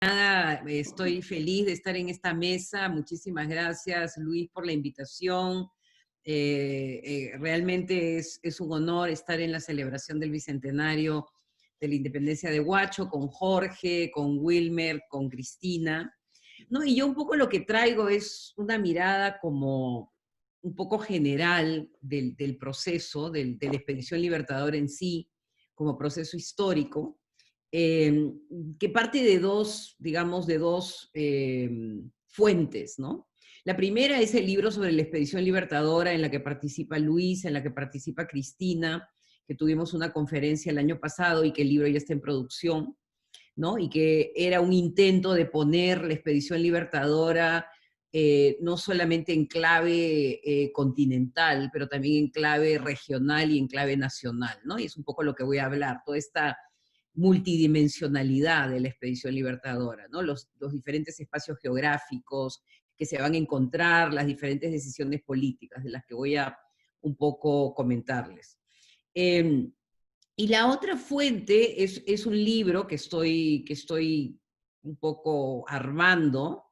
Estoy feliz de estar en esta mesa. Muchísimas gracias, Luis, por la invitación. Realmente es un honor estar en la celebración del Bicentenario de la Independencia de Huacho, con Jorge, con Wilmer, con Cristina. ¿No? Y yo un poco lo que traigo es una mirada como un poco general del proceso, de la Expedición Libertadora en sí, como proceso histórico, eh, que parte de dos, digamos, de dos fuentes, ¿no? La primera es el libro sobre la Expedición Libertadora, en la que participa Luis, en la que participa Cristina, que tuvimos una conferencia el año pasado y que el libro ya está en producción, ¿no? Y que era un intento de poner la Expedición Libertadora no solamente en clave continental, pero también en clave regional y en clave nacional, ¿no? Y es un poco lo que voy a hablar, toda esta multidimensionalidad de la Expedición Libertadora, ¿no? Los diferentes espacios geográficos que se van a encontrar, las diferentes decisiones políticas de las que voy a un poco comentarles. Y la otra fuente es un libro que estoy un poco armando,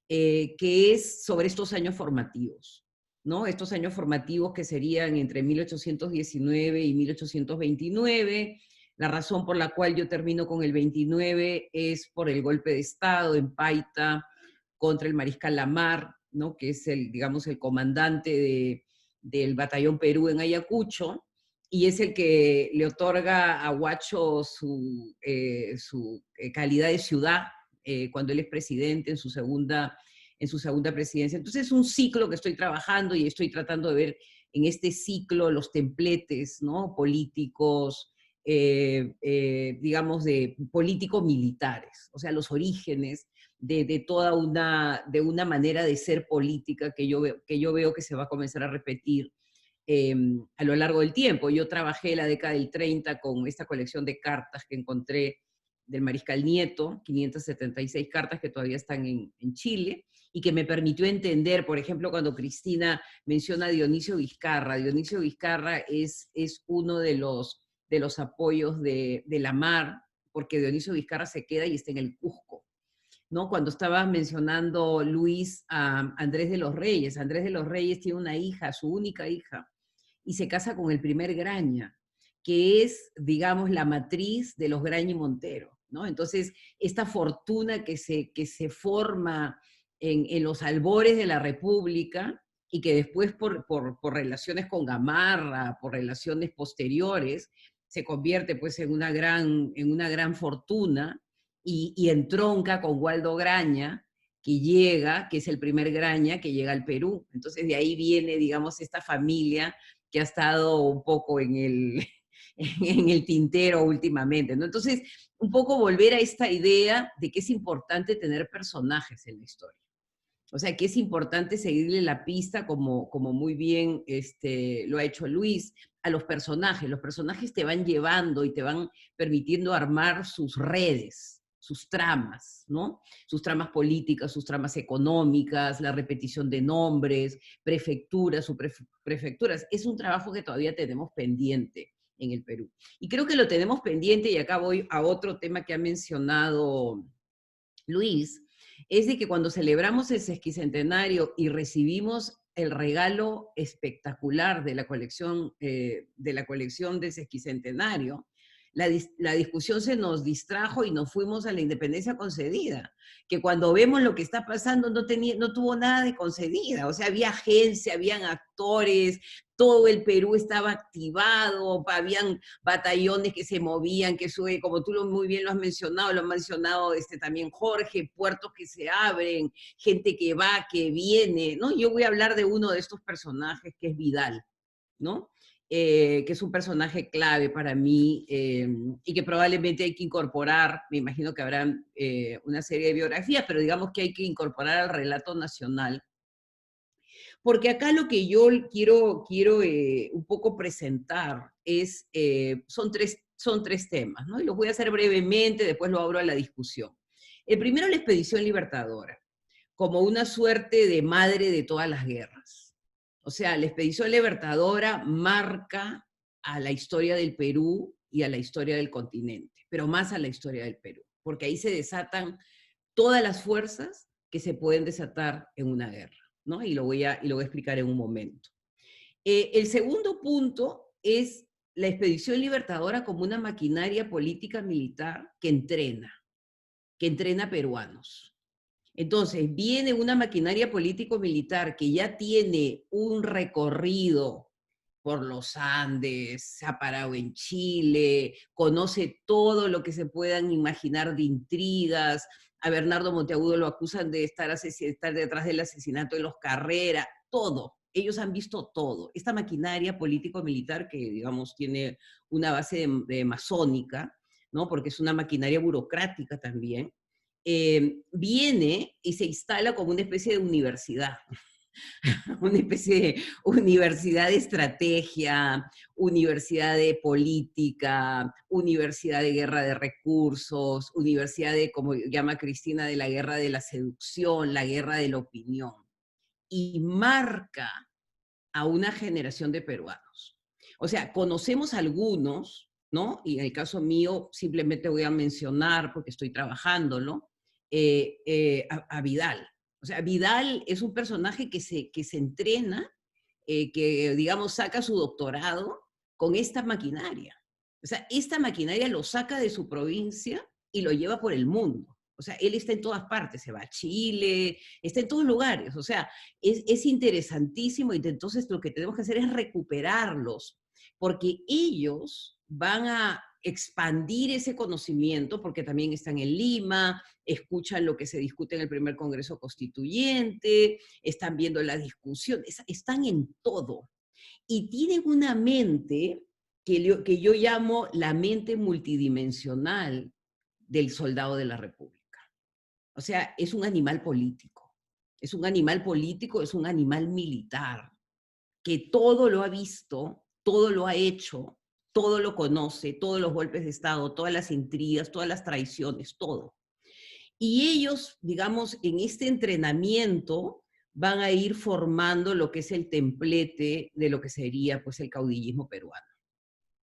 que es sobre estos años formativos, ¿no? Estos años formativos que serían entre 1819 y 1829. La razón por la cual yo termino con el 29 es por el golpe de Estado en Paita contra el mariscal Lamar, ¿no? Que es el, digamos, el comandante del Batallón Perú en Ayacucho, y es el que le otorga a Huacho su calidad de ciudad cuando él es presidente en su segunda presidencia. Entonces es un ciclo que estoy trabajando y estoy tratando de ver en este ciclo los templetes, ¿no? Políticos, digamos, de político-militares, o sea, los orígenes de toda de una manera de ser política que yo veo que se va a comenzar a repetir a lo largo del tiempo. Yo trabajé la década del 30 con esta colección de cartas que encontré del Mariscal Nieto, 576 cartas que todavía están en Chile, y que me permitió entender, por ejemplo, cuando Cristina menciona a Dionisio Vizcarra es uno de los apoyos de la mar, porque Dionisio Vizcarra se queda y está en el Cusco, ¿no? Cuando estabas mencionando, Luis, a Andrés de los Reyes tiene una hija, su única hija, y se casa con el primer Graña, que es, digamos, la matriz de los Graña y Montero, ¿no? Entonces, esta fortuna que se forma en los albores de la República y que después por relaciones con Gamarra, por relaciones posteriores, se convierte pues en una gran fortuna y entronca con Waldo Graña, que llega, que es el primer Graña que llega al Perú. Entonces de ahí viene, digamos, esta familia que ha estado un poco en el tintero últimamente, ¿no? Entonces, un poco volver a esta idea de que es importante tener personajes en la historia. O sea, que es importante seguirle la pista, como muy bien lo ha hecho Luis, a los personajes. Los personajes te van llevando y te van permitiendo armar sus redes, sus tramas, ¿no? Sus tramas políticas, sus tramas económicas, la repetición de nombres, prefecturas, prefecturas. Es un trabajo que todavía tenemos pendiente en el Perú. Y creo que lo tenemos pendiente, y acá voy a otro tema que ha mencionado Luis, es de que cuando celebramos el sesquicentenario y recibimos el regalo espectacular de la colección del sesquicentenario, la discusión se nos distrajo y nos fuimos a la independencia concedida, que cuando vemos lo que está pasando no tuvo nada de concedida, o sea, había agencia, habían actores, todo el Perú estaba activado, habían batallones que se movían, que sube, como tú muy bien lo ha mencionado también Jorge, puertos que se abren, gente que va, que viene, ¿no? Yo voy a hablar de uno de estos personajes que es Vidal, ¿no? Que es un personaje clave para mí y que probablemente hay que incorporar, me imagino que habrán una serie de biografías, pero digamos que hay que incorporar al relato nacional, porque acá lo que yo quiero un poco presentar son tres temas, ¿no? Y los voy a hacer brevemente, después lo abro a la discusión. El primero, la Expedición Libertadora, como una suerte de madre de todas las guerras. O sea, la Expedición Libertadora marca a la historia del Perú y a la historia del continente, pero más a la historia del Perú, porque ahí se desatan todas las fuerzas que se pueden desatar en una guerra, ¿no? Y lo voy a explicar en un momento. El segundo punto es la expedición libertadora como una maquinaria política militar que entrena peruanos. Entonces, viene una maquinaria político-militar que ya tiene un recorrido por los Andes, se ha parado en Chile, conoce todo lo que se puedan imaginar de intrigas. A Bernardo Monteagudo lo acusan de estar detrás del asesinato de los Carrera, todo. Ellos han visto todo. Esta maquinaria político-militar que, digamos, tiene una base de masónica, ¿no? Porque es una maquinaria burocrática también, viene y se instala como una especie de universidad, una especie de universidad de estrategia, universidad de política, universidad de guerra de recursos, universidad de, como llama Cristina, de la guerra de la seducción, la guerra de la opinión, y marca a una generación de peruanos. O sea, conocemos algunos, ¿no? Y en el caso mío simplemente voy a mencionar, porque estoy trabajándolo, a Vidal. O sea, Vidal es un personaje que se entrena, que, digamos, saca su doctorado con esta maquinaria. O sea, esta maquinaria lo saca de su provincia y lo lleva por el mundo. O sea, él está en todas partes, se va a Chile, está en todos lugares. O sea, es interesantísimo y entonces lo que tenemos que hacer es recuperarlos, porque ellos van a expandir ese conocimiento, porque también están en Lima, escuchan lo que se discute en el primer Congreso Constituyente, están viendo la discusión, están en todo. Y tienen una mente que yo llamo la mente multidimensional del soldado de la República. O sea, es un animal político. Es un animal político, es un animal militar, que todo lo ha visto, todo lo ha hecho, todo lo conoce, todos los golpes de Estado, todas las intrigas, todas las traiciones, todo. Y ellos, digamos, en este entrenamiento van a ir formando lo que es el templete de lo que sería pues el caudillismo peruano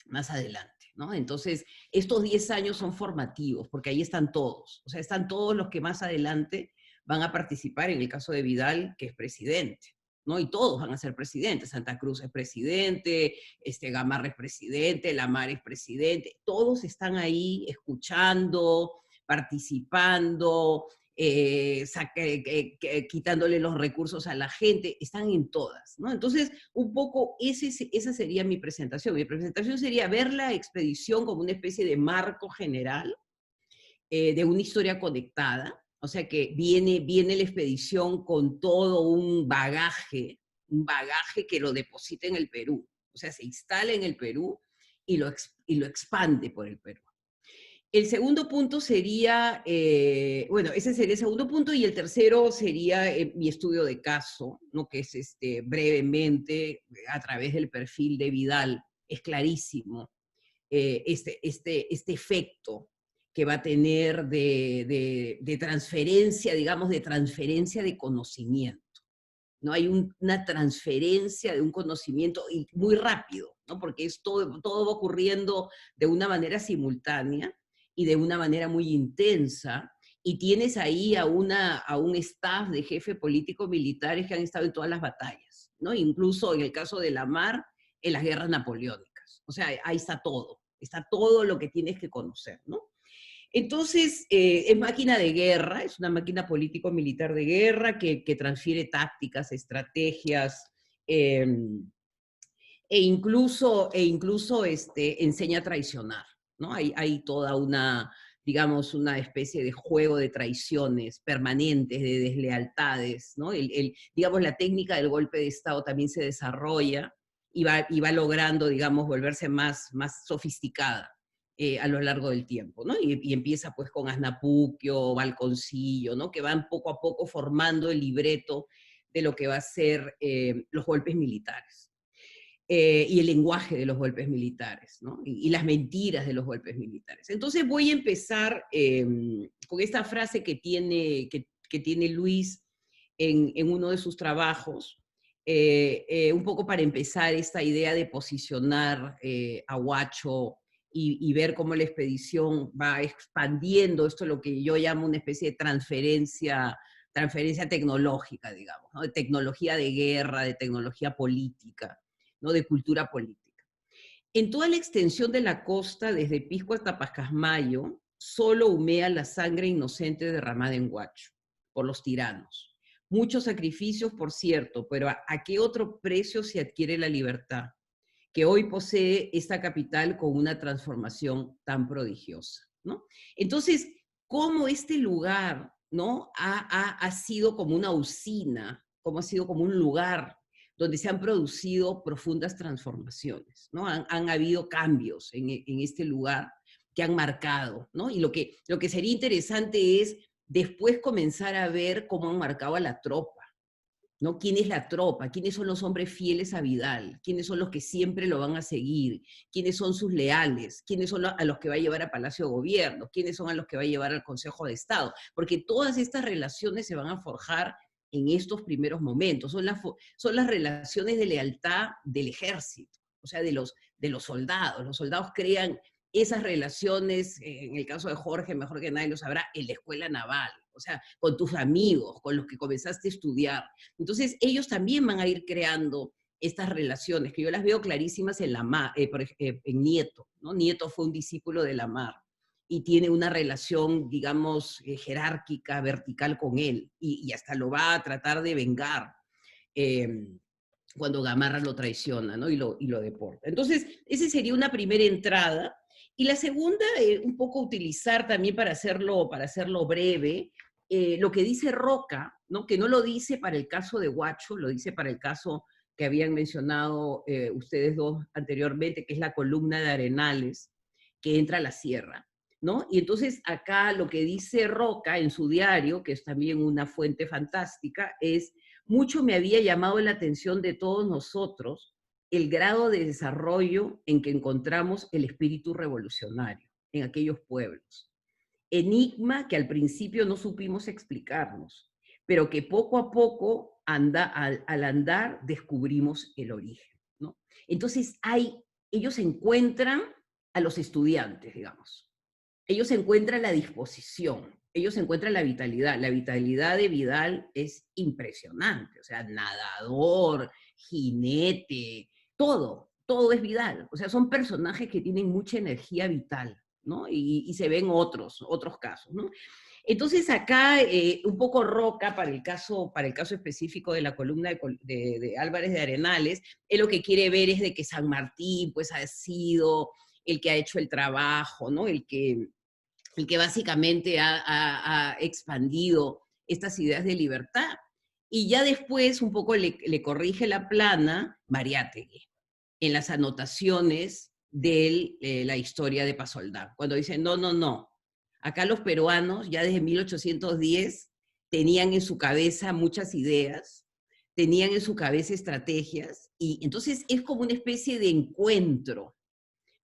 más adelante, ¿no? Entonces, estos 10 años son formativos, porque ahí están todos, o sea, están todos los que más adelante van a participar, en el caso de Vidal, que es presidente, ¿no? Y todos van a ser presidentes, Santa Cruz es presidente, Gamarra es presidente, Lamar es presidente, todos están ahí escuchando, participando, quitándole los recursos a la gente, están en todas, ¿no? Entonces, un poco esa sería mi presentación. Mi presentación sería ver la expedición como una especie de marco general de una historia conectada, o sea que viene la expedición con todo un bagaje que lo deposita en el Perú, o sea, se instala en el Perú y lo expande por el Perú. El segundo punto sería, bueno, ese sería el segundo punto, y el tercero sería mi estudio de caso, ¿no? Que es brevemente, a través del perfil de Vidal, es clarísimo este efecto que va a tener de transferencia, digamos, de transferencia de conocimiento. ¿No? Hay una transferencia de un conocimiento y muy rápido, ¿no? Porque todo va ocurriendo de una manera simultánea y de una manera muy intensa, y tienes ahí a un staff de jefes políticos militares que han estado en todas las batallas, ¿no? Incluso en el caso de Lamar, en las guerras napoleónicas. O sea, ahí está todo lo que tienes que conocer, ¿no? Entonces, es máquina de guerra, es una máquina político-militar de guerra que transfiere tácticas, estrategias, eh, e incluso enseña a traicionar, ¿no? Hay toda una, digamos, una especie de juego de traiciones permanentes, de deslealtades, ¿no? Digamos, la técnica del golpe de Estado también se desarrolla y va logrando, digamos, volverse más sofisticada a lo largo del tiempo, ¿no? Y empieza pues con Asnapuquio, Balconcillo, ¿no? Que van poco a poco formando el libreto de lo que va a ser los golpes militares. Y el lenguaje de los golpes militares, ¿no? Y las mentiras de los golpes militares. Entonces voy a empezar con esta frase que tiene Luis en uno de sus trabajos, un poco para empezar esta idea de posicionar a Huacho y ver cómo la expedición va expandiendo esto, lo que yo llamo una especie de transferencia tecnológica, digamos, ¿no? De tecnología de guerra, de tecnología política, ¿no? De cultura política. En toda la extensión de la costa, desde Pisco hasta Pacasmayo, solo humea la sangre inocente derramada en Huacho por los tiranos. Muchos sacrificios, por cierto, pero ¿a qué otro precio se adquiere la libertad que hoy posee esta capital con una transformación tan prodigiosa, ¿no? Entonces, cómo este lugar, ¿no? Ha sido como una usina, cómo ha sido como un lugar donde se han producido profundas transformaciones, ¿no? Han habido cambios en este lugar que han marcado, ¿no? Y lo que sería interesante es después comenzar a ver cómo han marcado a la tropa, ¿no? ¿Quién es la tropa? ¿Quiénes son los hombres fieles a Vidal? ¿Quiénes son los que siempre lo van a seguir? ¿Quiénes son sus leales? ¿Quiénes son a los que va a llevar a Palacio de Gobierno? ¿Quiénes son a los que va a llevar al Consejo de Estado? Porque todas estas relaciones se van a forjar en estos primeros momentos. Son las relaciones de lealtad del ejército, o sea, de los soldados. Los soldados crean esas relaciones, en el caso de Jorge, mejor que nadie lo sabrá, en la escuela naval, o sea, con tus amigos, con los que comenzaste a estudiar. Entonces, ellos también van a ir creando estas relaciones, que yo las veo clarísimas en en Nieto, ¿no? Nieto fue un discípulo de Lamarck y tiene una relación, digamos, jerárquica, vertical con él, y hasta lo va a tratar de vengar eh, cuando Gamarra lo traiciona, ¿no? Y lo deporta. Entonces, esa sería una primera entrada. Y la segunda, un poco utilizar también para hacerlo breve, lo que dice Roca, ¿no? Que no lo dice para el caso de Huacho, lo dice para el caso que habían mencionado ustedes dos anteriormente, que es la columna de Arenales, que entra a la sierra, ¿no? Y entonces acá lo que dice Roca en su diario, que es también una fuente fantástica, es: mucho me había llamado la atención de todos nosotros el grado de desarrollo en que encontramos el espíritu revolucionario en aquellos pueblos. Enigma que al principio no supimos explicarnos, pero que poco a poco, al andar, descubrimos el origen, ¿no? Entonces, ellos encuentran a los estudiantes, digamos. Ellos encuentran la disposición, ellos encuentran la vitalidad. La vitalidad de Vidal es impresionante, o sea, nadador, jinete, todo es Vidal. O sea, son personajes que tienen mucha energía vital, ¿no? Y se ven otros casos, ¿no? Entonces acá un poco Roca para el caso específico de la columna de Álvarez de Arenales, él lo que quiere ver es de que San Martín pues ha sido el que ha hecho el trabajo, ¿no? El que básicamente ha expandido estas ideas de libertad. Y ya después un poco le corrige la plana Mariátegui en las anotaciones de la historia de Pasoldán, cuando dice, no, no, no, acá los peruanos ya desde 1810 tenían en su cabeza muchas ideas, tenían en su cabeza estrategias, y entonces es como una especie de encuentro,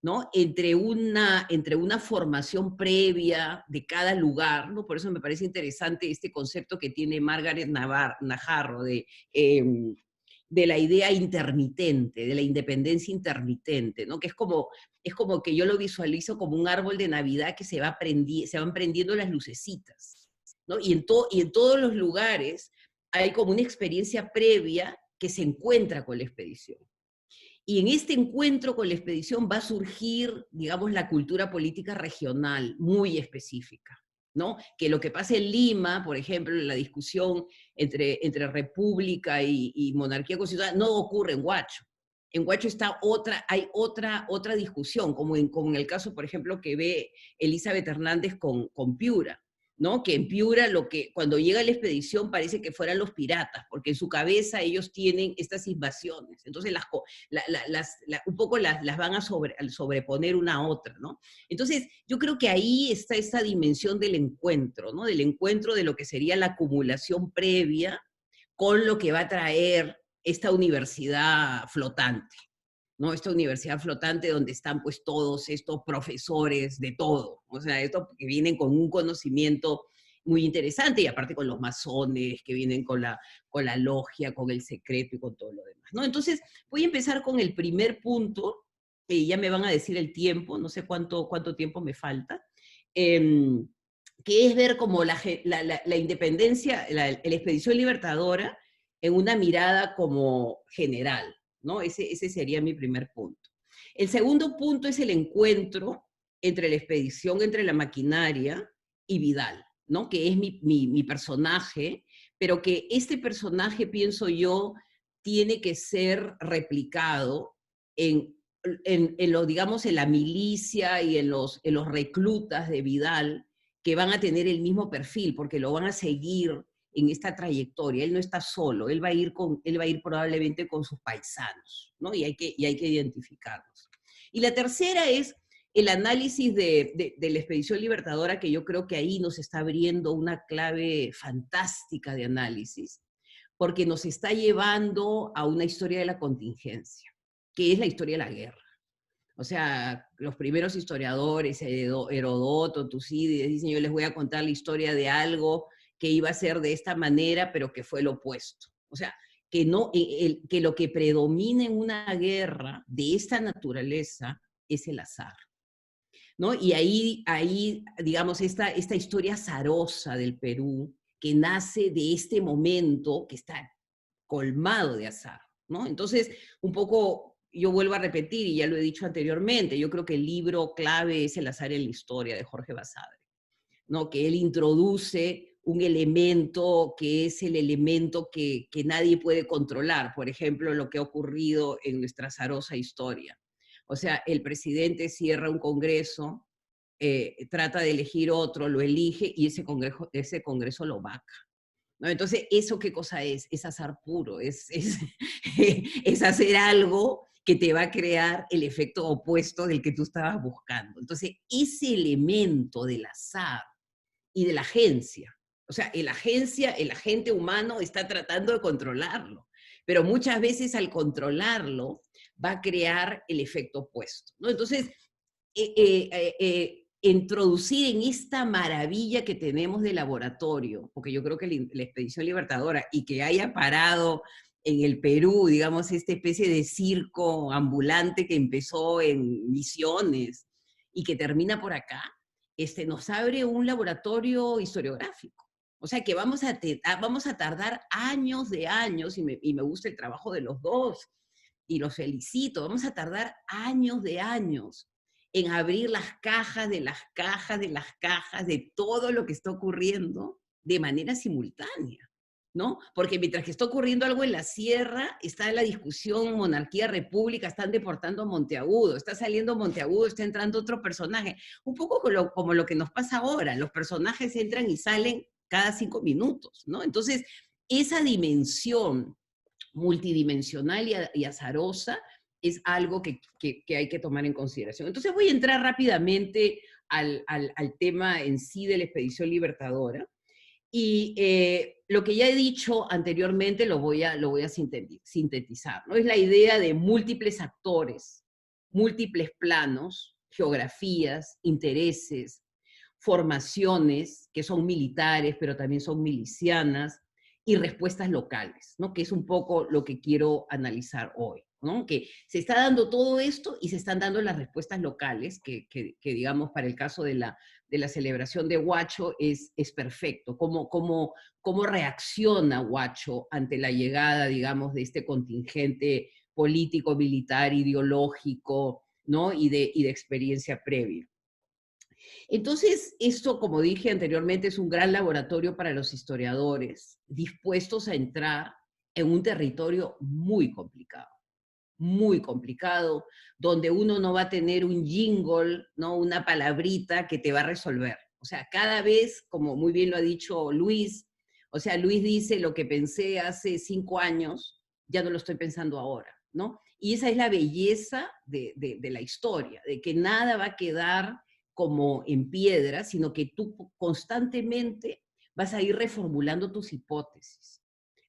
¿no? Entre una formación previa de cada lugar, ¿no? Por eso me parece interesante este concepto que tiene Margaret Najarro de la idea intermitente, de la independencia intermitente, ¿no? Que es como que yo lo visualizo como un árbol de Navidad que se van prendiendo las lucecitas, ¿no? Y en todos los lugares hay como una experiencia previa que se encuentra con la expedición. Y en este encuentro con la expedición va a surgir, digamos, la cultura política regional muy específica, ¿no? Que lo que pasa en Lima, por ejemplo, la discusión entre república y monarquía constitucional, no ocurre en Huacho. En Huacho hay otra discusión, como en el caso, por ejemplo, que ve Elizabeth Hernández con Piura, ¿no? Que en Piura cuando llega la expedición parece que fueran los piratas, porque en su cabeza ellos tienen estas invasiones, entonces un poco las van a sobreponer una a otra, ¿no? Entonces yo creo que ahí está esta dimensión del encuentro, ¿no? Del encuentro de lo que sería la acumulación previa con lo que va a traer esta universidad flotante, ¿no? Esta universidad flotante donde están pues todos estos profesores de todo, o sea, estos que vienen con un conocimiento muy interesante y aparte con los masones, que vienen con la logia, con el secreto y con todo lo demás, ¿no? Entonces, voy a empezar con el primer punto, ya me van a decir el tiempo, no sé cuánto tiempo me falta, em, que es ver como la independencia, la expedición libertadora en una mirada como general, ¿no? Ese sería mi primer punto. El segundo punto es el encuentro entre la expedición, entre la maquinaria y Vidal, ¿no? Que es mi personaje, pero que este personaje, pienso yo, tiene que ser replicado en, digamos, en la milicia y en los reclutas de Vidal, que van a tener el mismo perfil, porque lo van a seguir en esta trayectoria. Él no está solo, él va a ir probablemente con sus paisanos, ¿no? Y hay que identificarlos. Y la tercera es el análisis de la expedición libertadora, que yo creo que ahí nos está abriendo una clave fantástica de análisis, porque nos está llevando a una historia de la contingencia, que es la historia de la guerra. O sea, los primeros historiadores, Herodoto, Tucídides, dicen, yo les voy a contar la historia de algo que iba a ser de esta manera, pero que fue lo opuesto. O sea, que, no, que lo que predomina en una guerra de esta naturaleza es el azar, ¿no? Y ahí digamos, esta historia azarosa del Perú, que nace de este momento que está colmado de azar, ¿no? Entonces, un poco, yo vuelvo a repetir, y ya lo he dicho anteriormente, yo creo que el libro clave es El azar en la historia, de Jorge Basadre, ¿no? Que él introduce un elemento que es el elemento que nadie puede controlar, por ejemplo, lo que ha ocurrido en nuestra azarosa historia. O sea, el presidente cierra un congreso, trata de elegir otro, lo elige y ese congreso lo vaca, ¿no? Entonces, ¿eso qué cosa es? Es azar puro, es hacer algo que te va a crear el efecto opuesto del que tú estabas buscando. Entonces, ese elemento del azar y de la agencia, o sea, el agente humano está tratando de controlarlo, pero muchas veces al controlarlo va a crear el efecto opuesto, ¿no? Entonces, introducir en esta maravilla que tenemos de laboratorio, porque yo creo que la expedición libertadora y que haya parado en el Perú, digamos, esta especie de circo ambulante que empezó en Misiones y que termina por acá, nos abre un laboratorio historiográfico. O sea que vamos a tardar años de años, y me gusta el trabajo de los dos, y los felicito, vamos a tardar años de años en abrir las cajas de las cajas de las cajas de todo lo que está ocurriendo de manera simultánea, ¿no? Porque mientras que está ocurriendo algo en la sierra, está la discusión monarquía-república, están deportando a Monteagudo, está saliendo Monteagudo, está entrando otro personaje, un poco como lo que nos pasa ahora, los personajes entran y salen cada 5 minutos, ¿no? Entonces, esa dimensión multidimensional y azarosa es algo que hay que tomar en consideración. Entonces voy a entrar rápidamente al tema en sí de la expedición libertadora. Y lo que ya he dicho anteriormente lo voy a sintetizar, ¿no? Es la idea de múltiples actores, múltiples planos, geografías, intereses, formaciones que son militares, pero también son milicianas, y respuestas locales, ¿no? Que es un poco lo que quiero analizar hoy, ¿no? Que se está dando todo esto y se están dando las respuestas locales, que digamos, para el caso de la celebración de Huacho es perfecto. Cómo reacciona Huacho ante la llegada, digamos, de este contingente político, militar, ideológico, ¿no? Y de experiencia previa. Entonces, esto, como dije anteriormente, es un gran laboratorio para los historiadores dispuestos a entrar en un territorio muy complicado, donde uno no va a tener un jingle, ¿no? Una palabrita que te va a resolver. O sea, cada vez, como muy bien lo ha dicho Luis, o sea, Luis dice lo que pensé hace 5 años, ya no lo estoy pensando ahora, ¿no? Y esa es la belleza de la historia, de que nada va a quedar como en piedra, sino que tú constantemente vas a ir reformulando tus hipótesis,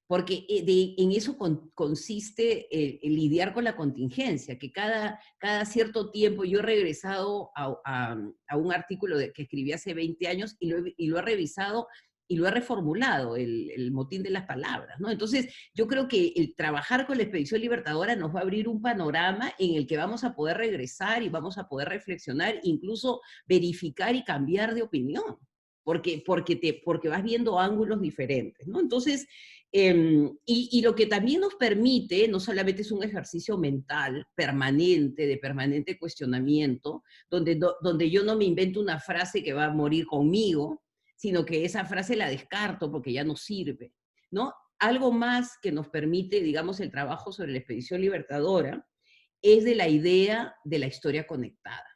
porque en eso consiste el lidiar con la contingencia, que cada cierto tiempo yo he regresado a un artículo que escribí hace 20 años y lo he revisado y lo he reformulado, el motín de las palabras, ¿no? Entonces, yo creo que el trabajar con la Expedición Libertadora nos va a abrir un panorama en el que vamos a poder regresar y vamos a poder reflexionar, incluso verificar y cambiar de opinión, porque vas viendo ángulos diferentes, ¿no? Entonces, y lo que también nos permite, no solamente es un ejercicio mental permanente, de permanente cuestionamiento, donde yo no me invento una frase que va a morir conmigo, sino que esa frase la descarto porque ya no sirve, ¿no? Algo más que nos permite, digamos, el trabajo sobre la Expedición Libertadora es de la idea de la historia conectada,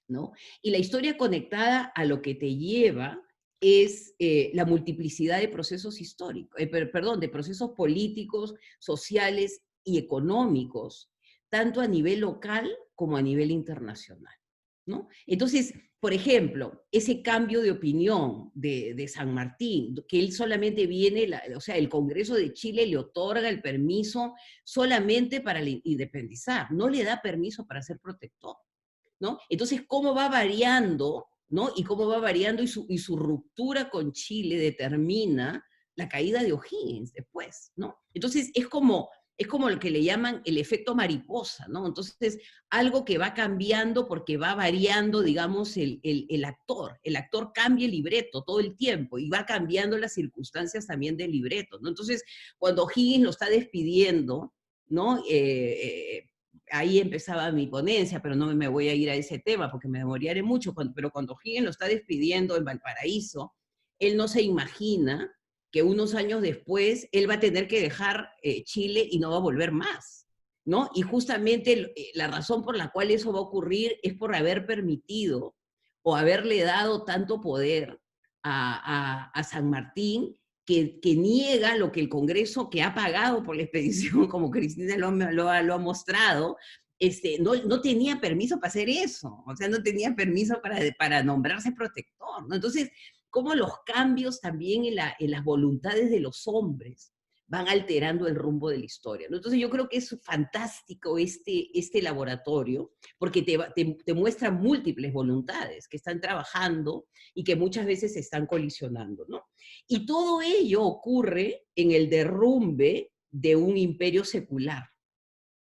¿no? Y la historia conectada a lo que te lleva es la multiplicidad de procesos históricos, perdón, de procesos políticos, sociales y económicos, tanto a nivel local como a nivel internacional, ¿no? Entonces, por ejemplo, ese cambio de opinión de San Martín, que él solamente viene, o sea, el Congreso de Chile le otorga el permiso solamente para independizar, no le da permiso para ser protector, ¿no? Entonces, ¿cómo va variando, ¿no? Y cómo va variando y su ruptura con Chile determina la caída de O'Higgins después, ¿no? Entonces, es como lo que le llaman el efecto mariposa, ¿no? Entonces, algo que va cambiando porque va variando, digamos, el actor cambia el libreto todo el tiempo y va cambiando las circunstancias también del libreto, ¿no? Entonces, cuando O'Higgins lo está despidiendo, ¿no? Ahí empezaba mi ponencia, pero no me voy a ir a ese tema porque me demoraría mucho, pero cuando Higgins lo está despidiendo en Valparaíso, él no se imagina que unos años después él va a tener que dejar Chile y no va a volver más, ¿no? Y justamente la razón por la cual eso va a ocurrir es por haber permitido o haberle dado tanto poder a San Martín que niega lo que el Congreso, que ha pagado por la expedición, como Cristina lo ha mostrado, no tenía permiso para hacer eso, o sea, no tenía permiso para nombrarse protector, ¿no? Entonces, cómo los cambios también en las voluntades de los hombres van alterando el rumbo de la historia, ¿no? Entonces yo creo que es fantástico este laboratorio, porque te muestra múltiples voluntades que están trabajando y que muchas veces se están colisionando, ¿no? Y todo ello ocurre en el derrumbe de un imperio secular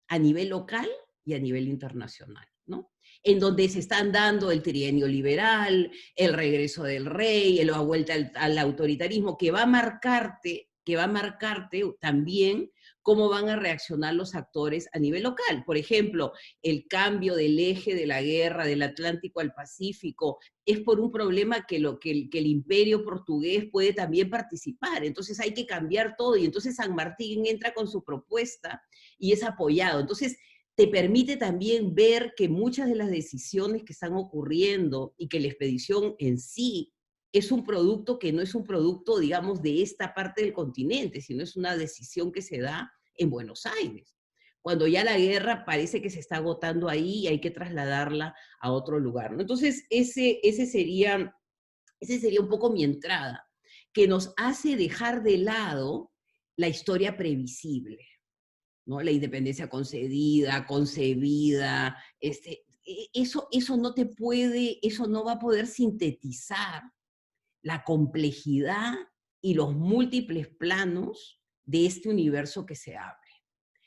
a nivel local y a nivel internacional, ¿no? En donde se están dando el trienio liberal, el regreso del rey, la vuelta al autoritarismo, que va a marcarte también cómo van a reaccionar los actores a nivel local. Por ejemplo, el cambio del eje de la guerra del Atlántico al Pacífico es por un problema que el imperio portugués puede también participar. Entonces hay que cambiar todo y entonces San Martín entra con su propuesta y es apoyado. Entonces, te permite también ver que muchas de las decisiones que están ocurriendo y que la expedición en sí es un producto que no es un producto, digamos, de esta parte del continente, sino es una decisión que se da en Buenos Aires, cuando ya la guerra parece que se está agotando ahí y hay que trasladarla a otro lugar, ¿no? Entonces, ese sería un poco mi entrada, que nos hace dejar de lado la historia previsible, ¿no? La independencia concedida, concebida, eso no te puede, eso no va a poder sintetizar la complejidad y los múltiples planos de este universo que se abre,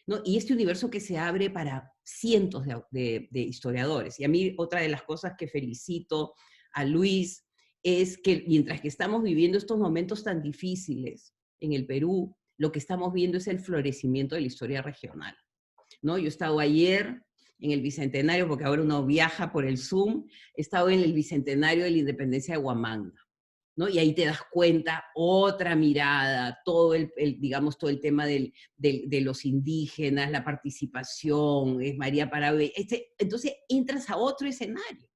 ¿no? Y este universo que se abre para cientos de historiadores. Y a mí otra de las cosas que felicito a Luis es que mientras que estamos viviendo estos momentos tan difíciles en el Perú, lo que estamos viendo es el florecimiento de la historia regional, ¿no? Yo he estado ayer en el Bicentenario, porque ahora uno viaja por el Zoom, he estado en el Bicentenario de la Independencia de Huamanga, ¿no? Y ahí te das cuenta, otra mirada, digamos, todo el tema de los indígenas, la participación, es María Parabé, entonces entras a otro escenario,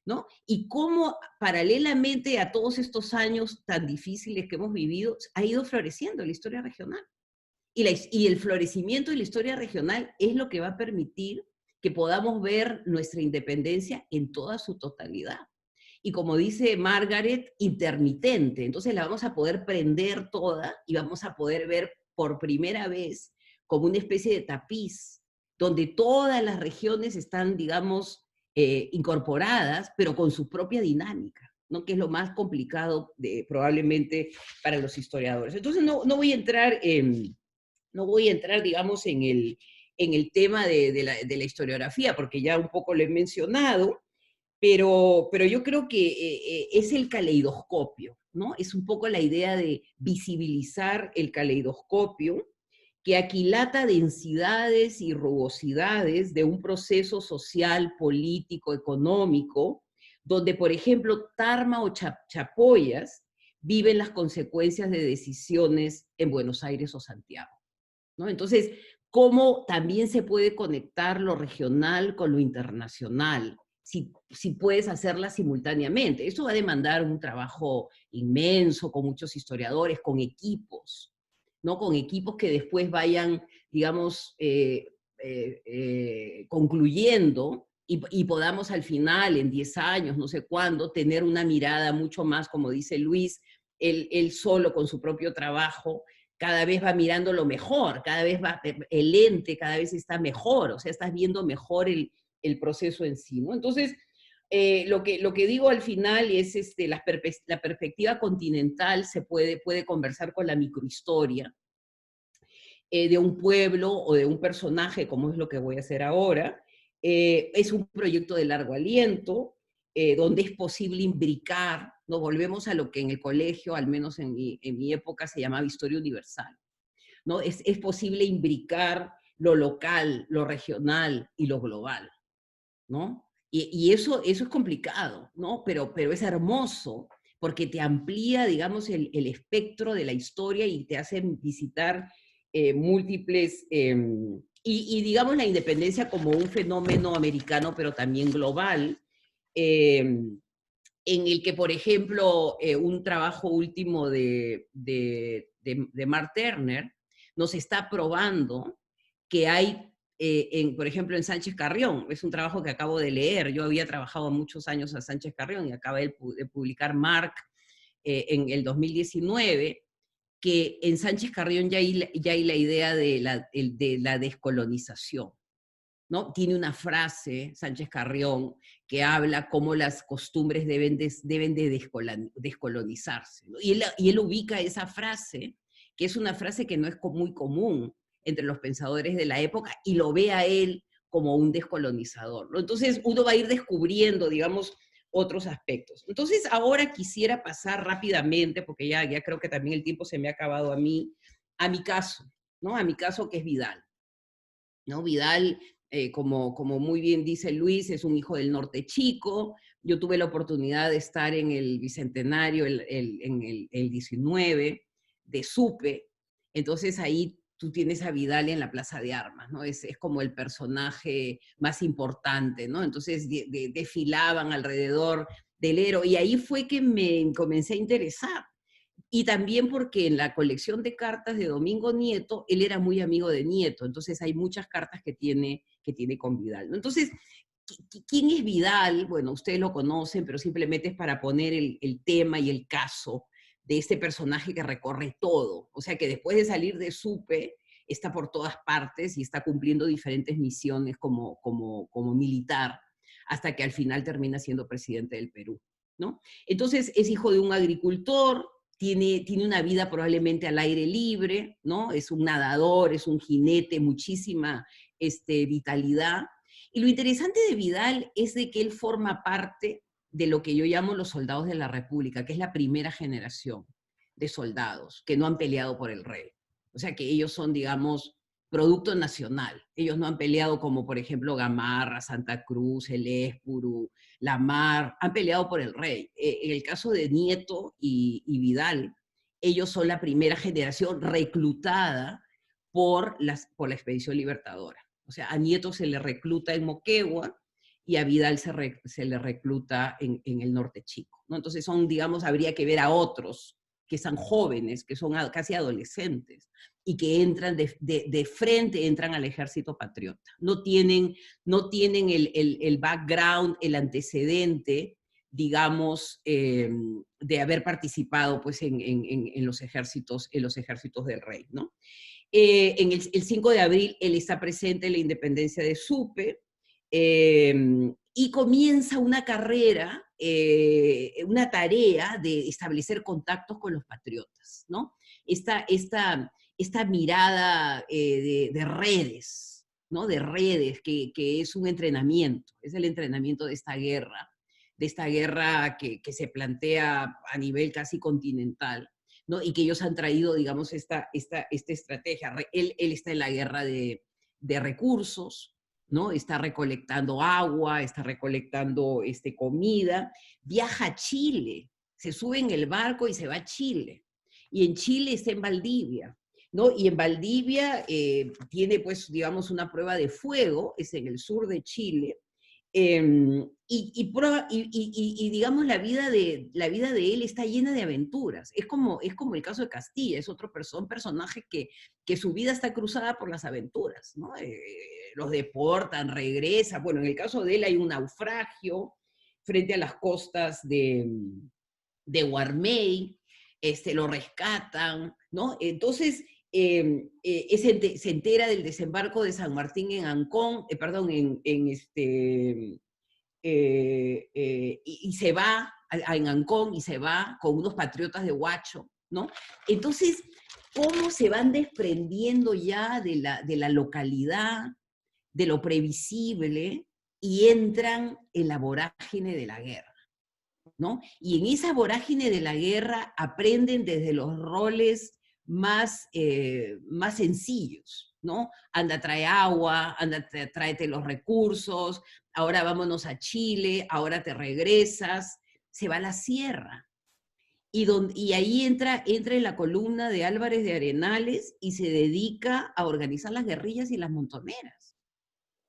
¿no? Y cómo paralelamente a todos estos años tan difíciles que hemos vivido, ha ido floreciendo la historia regional. Y el florecimiento de la historia regional es lo que va a permitir que podamos ver nuestra independencia en toda su totalidad. Y como dice Margaret, intermitente. Entonces la vamos a poder prender toda y vamos a poder ver por primera vez como una especie de tapiz, donde todas las regiones están, digamos, incorporadas, pero con su propia dinámica, ¿no? Que es lo más complicado probablemente para los historiadores. Entonces no voy a entrar no voy a entrar, digamos, en el tema de la historiografía, porque ya un poco lo he mencionado, pero yo creo que es el caleidoscopio, ¿no? Es un poco la idea de visibilizar el caleidoscopio que aquilata densidades y rugosidades de un proceso social, político, económico, donde, por ejemplo, Tarma o Chapoyas viven las consecuencias de decisiones en Buenos Aires o Santiago, ¿no? Entonces, ¿cómo también se puede conectar lo regional con lo internacional? Si puedes hacerla simultáneamente. Eso va a demandar un trabajo inmenso con muchos historiadores, con equipos, ¿no? Con equipos que después vayan, digamos, concluyendo y podamos al final, en 10 años, no sé cuándo, tener una mirada mucho más, como dice Luis, él solo con su propio trabajo, cada vez va mirando lo mejor, cada vez va, el ente cada vez está mejor, o sea, estás viendo mejor el proceso en sí, ¿no? Entonces, lo que digo al final es la perspectiva continental se puede conversar con la microhistoria de un pueblo o de un personaje, como es lo que voy a hacer ahora. Es un proyecto de largo aliento, donde es posible imbricar, nos volvemos a lo que en el colegio, al menos en mi época, se llamaba historia universal, ¿no? Es posible imbricar lo local, lo regional y lo global, ¿no? Y eso es complicado, ¿no? Pero es hermoso porque te amplía, digamos, el espectro de la historia y te hace visitar múltiples, digamos la independencia como un fenómeno americano, pero también global, en el que, por ejemplo, un trabajo último de Mark Turner nos está probando que hay, por ejemplo, en Sánchez Carrión, es un trabajo que acabo de leer, yo había trabajado muchos años a Sánchez Carrión y acabé de publicar Mark en el 2019, que en Sánchez Carrión ya hay la idea de la descolonización, ¿no? Tiene una frase, Sánchez Carrión, que habla cómo las costumbres deben de descolonizarse, ¿no? Y él ubica esa frase, que es una frase que no es muy común entre los pensadores de la época, y lo ve a él como un descolonizador, ¿no? Entonces uno va a ir descubriendo, digamos, otros aspectos. Entonces ahora quisiera pasar rápidamente, porque ya creo que también el tiempo se me ha acabado a mi caso, ¿no? A mi caso que es Vidal. ¿No? Vidal, como muy bien dice Luis, es un hijo del norte chico. Yo tuve la oportunidad de estar en el Bicentenario en el 19 de Supe, entonces ahí tú tienes a Vidal en la Plaza de Armas, ¿no? Es como el personaje más importante, ¿no? Entonces desfilaban alrededor del héroe y ahí fue que me comencé a interesar. Y también porque en la colección de cartas de Domingo Nieto, él era muy amigo de Nieto, entonces hay muchas cartas que tiene con Vidal, ¿no? Entonces, ¿quién es Vidal? Bueno, ustedes lo conocen, pero simplemente es para poner el tema y el caso de este personaje que recorre todo. O sea, que después de salir de Supe, está por todas partes y está cumpliendo diferentes misiones como militar, hasta que al final termina siendo presidente del Perú, ¿no? Entonces, es hijo de un agricultor, tiene una vida probablemente al aire libre, ¿no? Es un nadador, es un jinete, muchísima vitalidad. Y lo interesante de Vidal es de que él forma parte de lo que yo llamo los soldados de la República, que es la primera generación de soldados que no han peleado por el rey. O sea que ellos son, digamos, producto nacional. Ellos no han peleado como, por ejemplo, Gamarra, Santa Cruz, el Espuru, la Mar, han peleado por el rey. En el caso de Nieto y Vidal, ellos son la primera generación reclutada por la expedición libertadora. O sea, a Nieto se le recluta en Moquegua y a Vidal se le recluta en el norte chico, ¿no? Entonces son, digamos, habría que ver a otros que son jóvenes, que son casi adolescentes, y que entran de frente, entran al ejército patriota. No tienen el background, el antecedente, digamos, de haber participado pues, en los ejércitos del rey, ¿no? En el 5 de abril él está presente en la independencia de Supe, y comienza una carrera, una tarea de establecer contactos con los patriotas, ¿no? Esta mirada de redes, ¿no? De redes, que es un entrenamiento, es el entrenamiento de esta guerra que se plantea a nivel casi continental, ¿no? Y que ellos han traído, digamos, esta estrategia. Él está en la guerra de recursos, ¿no? Está recolectando agua, está recolectando comida, viaja a Chile, se sube en el barco y se va a Chile. Y en Chile está en Valdivia, ¿no? Y en Valdivia tiene, pues, digamos, una prueba de fuego, es en el sur de Chile, y digamos, la vida de él está llena de aventuras. Es como el caso de Castilla, es un personaje que su vida está cruzada por las aventuras, ¿no? Los deportan, regresa. Bueno, en el caso de él hay un naufragio frente a las costas de Guarmey, lo rescatan, ¿no? Entonces, se entera del desembarco de San Martín en Ancón, perdón, y se va en Ancón y se va con unos patriotas de Huacho, ¿no? Entonces, ¿cómo se van desprendiendo ya de la localidad, de lo previsible, y entran en la vorágine de la guerra? ¿No? Y en esa vorágine de la guerra aprenden desde los roles más sencillos, ¿no? Anda, trae agua, anda, tráete los recursos, ahora vámonos a Chile, ahora te regresas, se va a la sierra. Y ahí entra en la columna de Álvarez de Arenales y se dedica a organizar las guerrillas y las montoneras.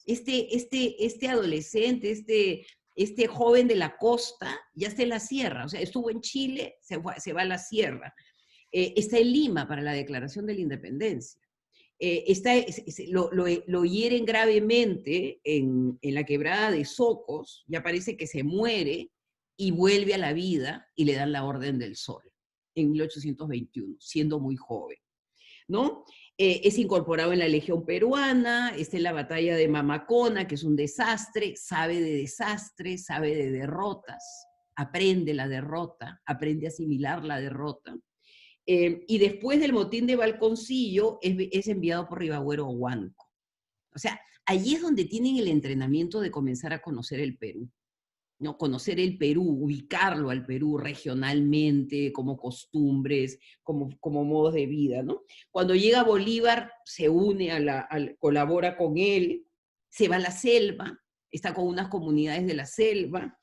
Este adolescente, este joven de la costa, ya está en la sierra, o sea, estuvo en Chile, se va a la sierra. Está en Lima para la declaración de la independencia. Lo hieren gravemente en la quebrada de Socos, ya parece que se muere y vuelve a la vida y le dan la Orden del Sol en 1821, siendo muy joven, ¿no? Es incorporado en la Legión Peruana, está en la batalla de Mamacona, que es un desastre, sabe de derrotas, aprende la derrota, aprende a asimilar la derrota. Y después del motín de Balconcillo es enviado por Ribagüero a Huánuco. O sea, allí es donde tienen el entrenamiento de comenzar a conocer el Perú. ¿No? Conocer el Perú, ubicarlo al Perú regionalmente, como costumbres, como modos de vida, ¿no? Cuando llega Bolívar, se une colabora con él, se va a la selva, está con unas comunidades de la selva,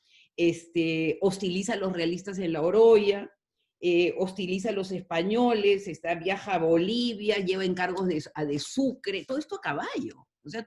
hostiliza a los realistas en la Oroya, hostiliza a los españoles, viaja a Bolivia, lleva encargos de Sucre, todo esto a caballo. O sea,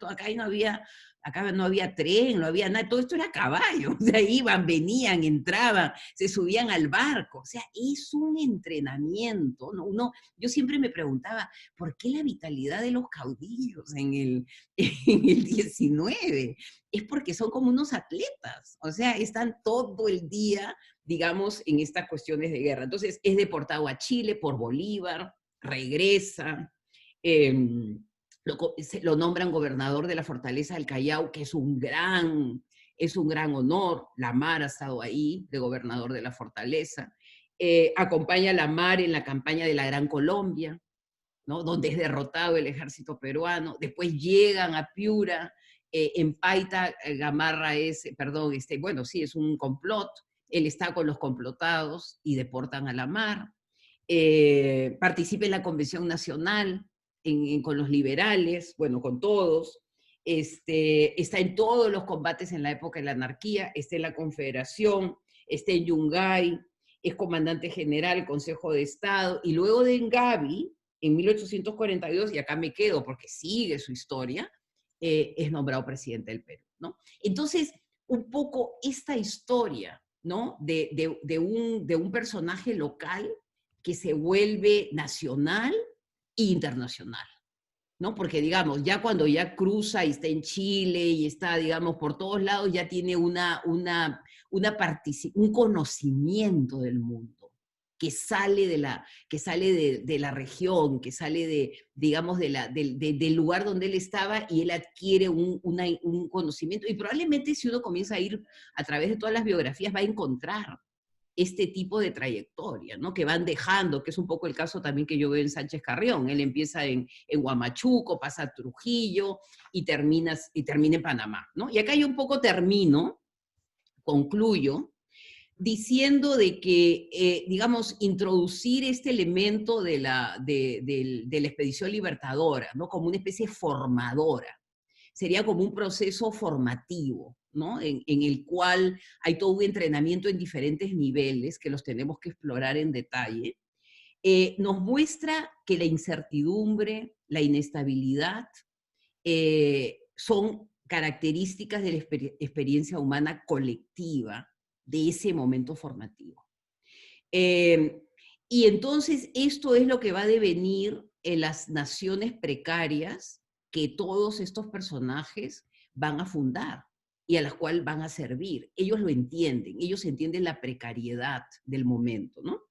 acá no había tren, no había nada, todo esto era a caballo. O sea, iban, venían, entraban, se subían al barco. O sea, es un entrenamiento, ¿no? Yo siempre me preguntaba, ¿por qué la vitalidad de los caudillos en el 19? Es porque son como unos atletas. O sea, están todo el día, digamos, en estas cuestiones de guerra. Entonces, es deportado a Chile por Bolívar, regresa, lo nombran gobernador de la fortaleza del Callao, que es un gran honor. Lamar ha estado ahí, de gobernador de la fortaleza. Acompaña a Lamar en la campaña de la Gran Colombia, ¿no? Donde es derrotado el ejército peruano. Después llegan a Piura, en Paita, Gamarra bueno, sí, es un complot. Él está con los complotados y deportan a Lamar. Participa en la Convención Nacional, con los liberales, bueno, con todos. Está en todos los combates en la época de la anarquía, está en la Confederación, está en Yungay, es comandante general, Consejo de Estado, y luego de Engabi, en 1842, y acá me quedo porque sigue su historia, es nombrado presidente del Perú, ¿no? Entonces, un poco esta historia, ¿no? De un personaje local que se vuelve nacional e internacional, ¿no? Porque, digamos, ya cuando ya cruza y está en Chile y está, digamos, por todos lados, ya tiene un conocimiento del mundo, que sale de la región, que sale digamos, del lugar donde él estaba, y él adquiere un conocimiento. Y probablemente si uno comienza a ir a través de todas las biografías, va a encontrar este tipo de trayectoria, ¿no? Que van dejando, que es un poco el caso también que yo veo en Sánchez Carrión. Él empieza en Huamachuco, pasa a Trujillo y termina en Panamá, ¿no? Y acá yo un poco concluyo, diciendo de que, digamos, introducir este elemento de la expedición libertadora, ¿no? Como una especie formadora. Sería como un proceso formativo, ¿no? En el cual hay todo un entrenamiento en diferentes niveles que los tenemos que explorar en detalle. Nos muestra que la incertidumbre, la inestabilidad, son características de la experiencia humana colectiva de ese momento formativo. Y entonces esto es lo que va a devenir en las naciones precarias que todos estos personajes van a fundar y a las cuales van a servir. Ellos lo entienden, ellos entienden la precariedad del momento, ¿no?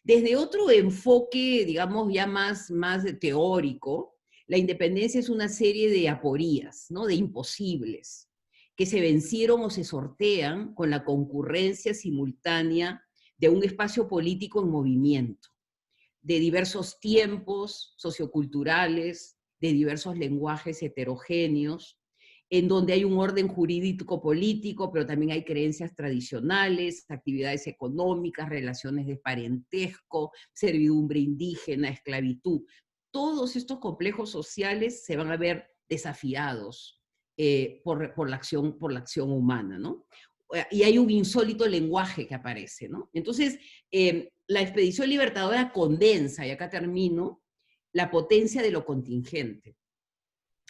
Desde otro enfoque, digamos, ya más teórico, la independencia es una serie de aporías, ¿no? De imposibles, que se vencieron o se sortean con la concurrencia simultánea de un espacio político en movimiento, de diversos tiempos socioculturales, de diversos lenguajes heterogéneos, en donde hay un orden jurídico-político, pero también hay creencias tradicionales, actividades económicas, relaciones de parentesco, servidumbre indígena, esclavitud. Todos estos complejos sociales se van a ver desafiados por la acción humana, ¿no? Y hay un insólito lenguaje que aparece, ¿no? Entonces, la expedición libertadora condensa, y acá termino, la potencia de lo contingente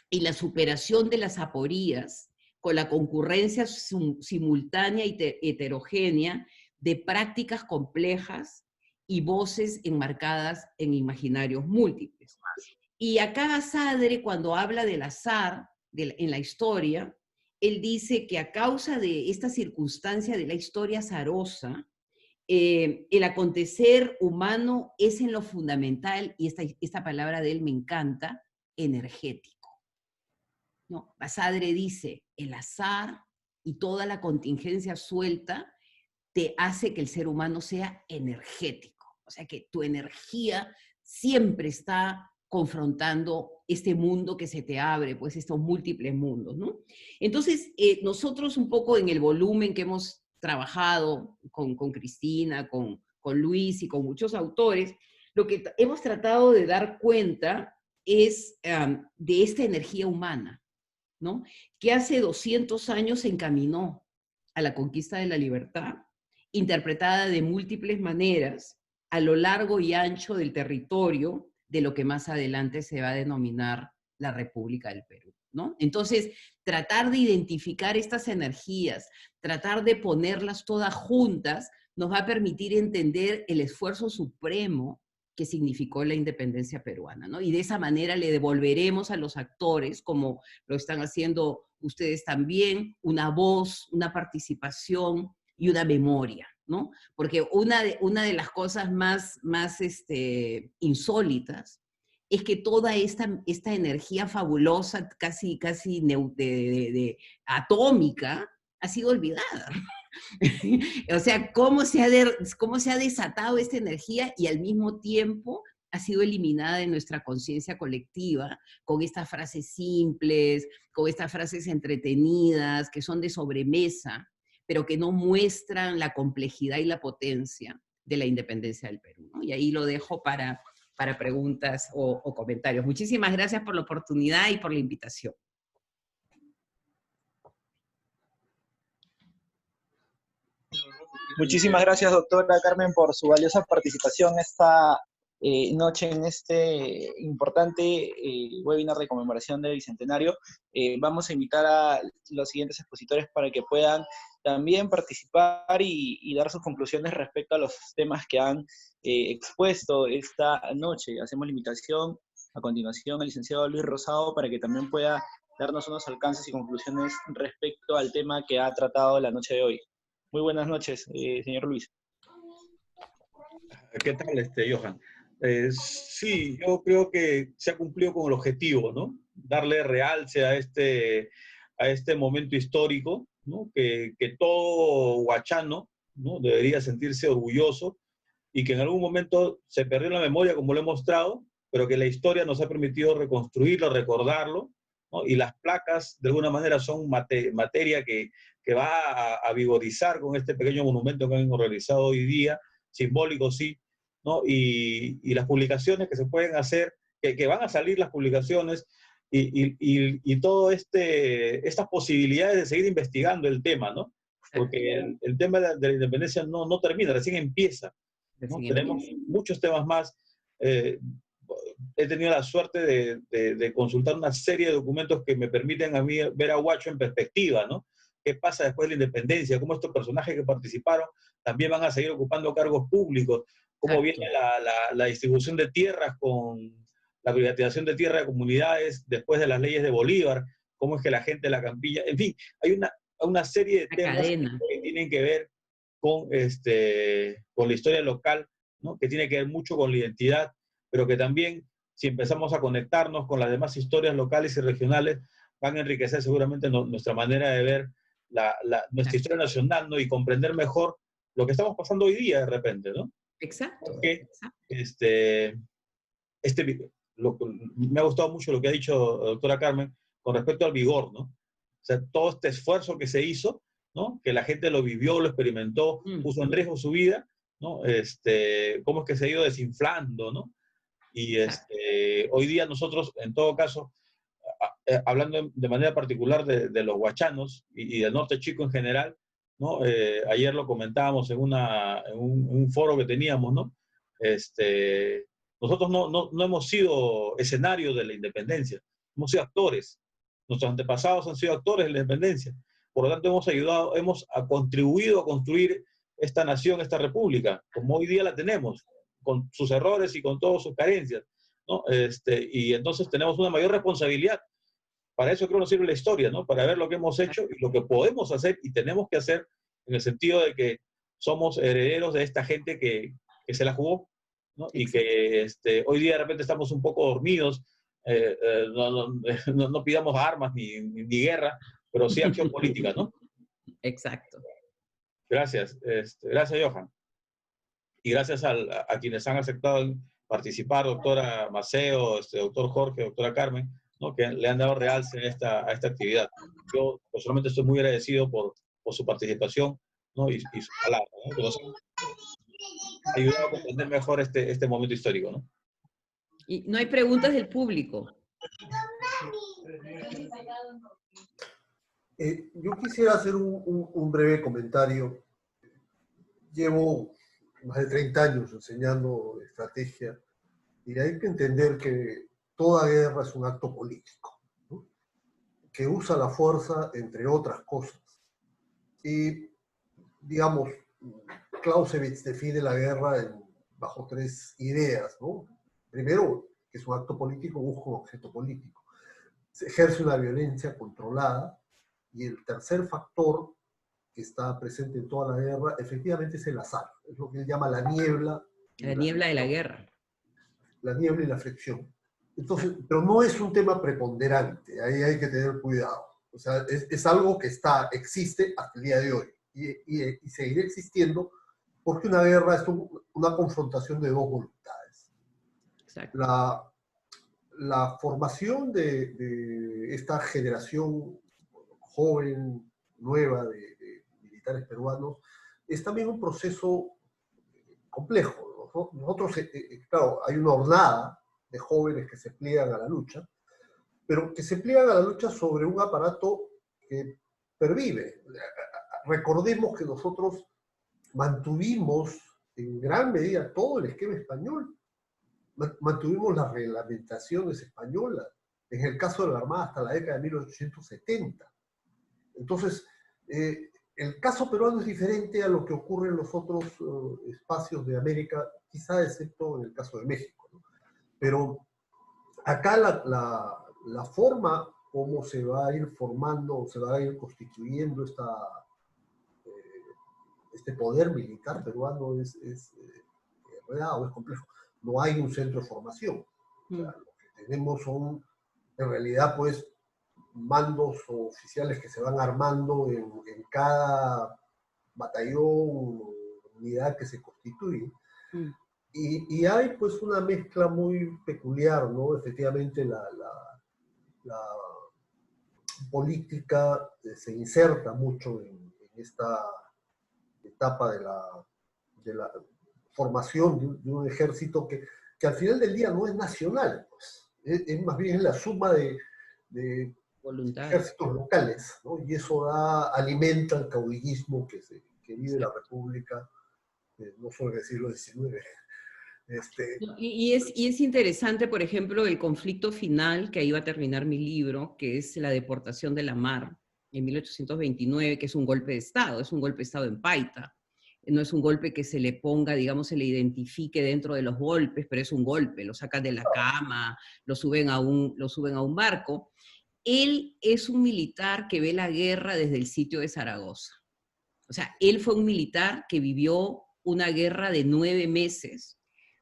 y la superación de las aporías con la concurrencia simultánea y heterogénea de prácticas complejas y voces enmarcadas en imaginarios múltiples. Y acá Basadre, cuando habla del azar en la historia, él dice que a causa de esta circunstancia de la historia azarosa, el acontecer humano es en lo fundamental, y esta palabra de él me encanta, energético. No, Basadre dice, el azar y toda la contingencia suelta te hace que el ser humano sea energético. O sea, que tu energía siempre está confrontando este mundo que se te abre, pues estos múltiples mundos, ¿no? Entonces, nosotros un poco en el volumen que hemos trabajado con Cristina, con Luis y con muchos autores, lo que hemos tratado de dar cuenta es de esta energía humana, ¿no? Que hace 200 años se encaminó a la conquista de la libertad, interpretada de múltiples maneras a lo largo y ancho del territorio de lo que más adelante se va a denominar la República del Perú, ¿no? Entonces, tratar de identificar estas energías, tratar de ponerlas todas juntas, nos va a permitir entender el esfuerzo supremo que significó la independencia peruana, ¿no? Y de esa manera le devolveremos a los actores, como lo están haciendo ustedes también, una voz, una participación y una memoria, ¿no? Porque una de las cosas más insólitas es que toda esta energía fabulosa, casi atómica, ha sido olvidada. O sea, cómo se ha desatado esta energía y al mismo tiempo ha sido eliminada de nuestra conciencia colectiva con estas frases simples, con estas frases entretenidas, que son de sobremesa, pero que no muestran la complejidad y la potencia de la independencia del Perú, ¿no? Y ahí lo dejo para preguntas o comentarios. Muchísimas gracias por la oportunidad y por la invitación. Muchísimas gracias, doctora Carmen, por su valiosa participación esta noche en este importante webinar de conmemoración del Bicentenario. Vamos a invitar a los siguientes expositores para que puedan también participar y dar sus conclusiones respecto a los temas que han expuesto esta noche. Hacemos la invitación a continuación al licenciado Luis Rosado para que también pueda darnos unos alcances y conclusiones respecto al tema que ha tratado la noche de hoy. Muy buenas noches, señor Luis. ¿Qué tal, Johan? Sí, yo creo que se ha cumplido con el objetivo, ¿no? Darle realce a este momento histórico, ¿no? Que todo huachano, ¿no? Debería sentirse orgulloso y que en algún momento se perdió la memoria, como lo he mostrado, pero que la historia nos ha permitido reconstruirlo, recordarlo, ¿no? Y las placas, de alguna manera, son materia que va a vigorizar con este pequeño monumento que hemos realizado hoy día, simbólico, sí, ¿no? Y las publicaciones que se pueden hacer, que van a salir las publicaciones y todo estas posibilidades de seguir investigando el tema, ¿no? Porque el tema de la independencia no termina, recién empieza, ¿no? Tenemos muchos temas más. Eh, He tenido la suerte de consultar una serie de documentos que me permiten a mí ver a Huacho en perspectiva, ¿no? ¿Qué pasa después de la independencia? ¿Cómo estos personajes que participaron también van a seguir ocupando cargos públicos? ¿Cómo viene la distribución de tierras con la privatización de tierras de comunidades después de las leyes de Bolívar? ¿Cómo es que la gente de la Campilla? En fin, hay una serie de temas que tienen que ver con la historia local, ¿no? Que tiene que ver mucho con la identidad, pero que también, si empezamos a conectarnos con las demás historias locales y regionales, van a enriquecer seguramente nuestra manera de ver nuestra historia nacional, ¿no? Y comprender mejor lo que estamos pasando hoy día de repente, ¿no? Exacto. Porque, me ha gustado mucho lo que ha dicho doctora Carmen con respecto al vigor, ¿no? O sea, todo este esfuerzo que se hizo, ¿no? Que la gente lo vivió, lo experimentó, puso en riesgo su vida, ¿no? Cómo es que se ha ido desinflando, ¿no? Y hoy día nosotros, en todo caso, hablando de manera particular de los huachanos y del norte chico en general, ¿no? Ayer lo comentábamos en un foro que teníamos, ¿no? Nosotros no hemos sido escenarios de la independencia, hemos sido actores. Nuestros antepasados han sido actores de la independencia. Por lo tanto, hemos contribuido a construir esta nación, esta república, como hoy día la tenemos, con sus errores y con todas sus carencias, ¿no? Y entonces tenemos una mayor responsabilidad. Para eso creo que nos sirve la historia, ¿no? Para ver lo que hemos hecho y lo que podemos hacer y tenemos que hacer en el sentido de que somos herederos de esta gente que se la jugó, ¿no? Y que hoy día de repente estamos un poco dormidos, no pidamos armas ni guerra, pero sí acción política, ¿no? Exacto. Gracias. Gracias, Johan. Y gracias a quienes han aceptado participar, doctora Maceo, doctor Jorge, doctora Carmen, ¿no? Que le han dado realce a esta actividad. Yo personalmente estoy muy agradecido por su participación, ¿no? Y su palabra, ¿no? Que nos ha ayudado a comprender mejor este momento histórico, ¿no? Y no hay preguntas del público. Yo quisiera hacer un breve comentario. Llevo más de 30 años enseñando estrategia y hay que entender que toda guerra es un acto político, ¿no? Que usa la fuerza, entre otras cosas. Y, digamos, Clausewitz define la guerra bajo 3 ideas, ¿no? Primero, que es un acto político, busca un objeto político. Se ejerce una violencia controlada. Y el tercer factor que está presente en toda la guerra, efectivamente es el azar. Es lo que él llama la niebla. La niebla de la guerra. La niebla y la fricción. Entonces, pero no es un tema preponderante, ahí hay que tener cuidado. O sea, es algo que existe hasta el día de hoy y seguirá existiendo porque una guerra es una confrontación de dos voluntades. Exacto. La formación de esta generación joven, nueva de militares peruanos es también un proceso complejo, ¿no? Nosotros, claro, hay una hornada de jóvenes que se pliegan a la lucha, pero que se pliegan a la lucha sobre un aparato que pervive. Recordemos que nosotros mantuvimos en gran medida todo el esquema español, mantuvimos las reglamentaciones españolas, en el caso de la Armada hasta la década de 1870. Entonces, el caso peruano es diferente a lo que ocurre en los otros espacios de América, quizá excepto en el caso de México, ¿no? Pero acá la forma como se va a ir formando, se va a ir constituyendo este poder militar peruano es enredado, es complejo. No hay un centro de formación. O sea, lo que tenemos son, en realidad, pues, mandos o oficiales que se van armando en cada batallón, unidad que se constituye. Y hay pues una mezcla muy peculiar, ¿no? Efectivamente la política se inserta mucho en esta etapa de la formación de un ejército que al final del día no es nacional, pues. Es más bien la suma de ejércitos locales, ¿no? Y eso alimenta el caudillismo que vive la República, no solo en el siglo XIX. Y es interesante, por ejemplo, el conflicto final, que ahí va a terminar mi libro, que es la deportación de Lamar en 1829, que es un golpe de Estado, es un golpe de Estado en Paita. No es un golpe que se le ponga, digamos, se le identifique dentro de los golpes, pero es un golpe, lo sacan de la cama, lo suben a un barco. Él es un militar que ve la guerra desde el sitio de Zaragoza. O sea, él fue un militar que vivió una guerra de 9 meses,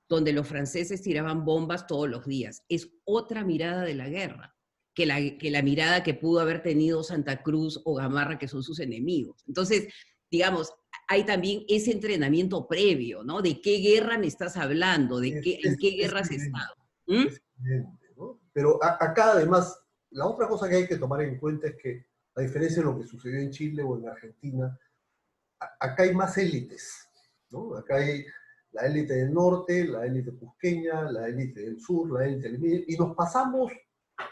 donde los franceses tiraban bombas todos los días. Es otra mirada de la guerra que la mirada que pudo haber tenido Santa Cruz o Gamarra, que son sus enemigos. Entonces, digamos, hay también ese entrenamiento previo, ¿no? ¿De qué guerra me estás hablando? ¿En qué guerra has estado? Es evidente, ¿no? Pero acá, además, la otra cosa que hay que tomar en cuenta es que, a diferencia de lo que sucedió en Chile o en Argentina, acá hay más élites, ¿no? Acá hay la élite del norte, la élite cusqueña, la élite del sur, la élite del medio, y nos pasamos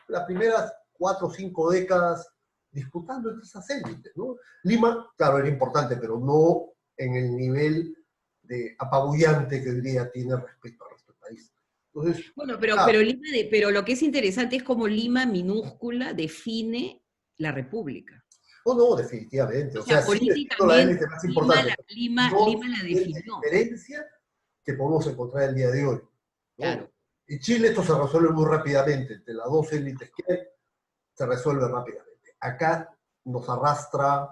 las primeras 4 o 5 décadas disputando entre esas élites, ¿no? Lima, claro, era importante, pero no en el nivel de apabullante que hoy día tiene respecto al resto del país. Entonces, bueno, pero lo que es interesante es cómo Lima minúscula define la República. no, definitivamente. O sea, sigue siendo la élite más importante. Lima la definió. La diferencia que podemos encontrar el día de hoy, ¿no? Claro. En Chile esto se resuelve muy rápidamente. Entre las dos élites que hay, se resuelve rápidamente. Acá nos arrastra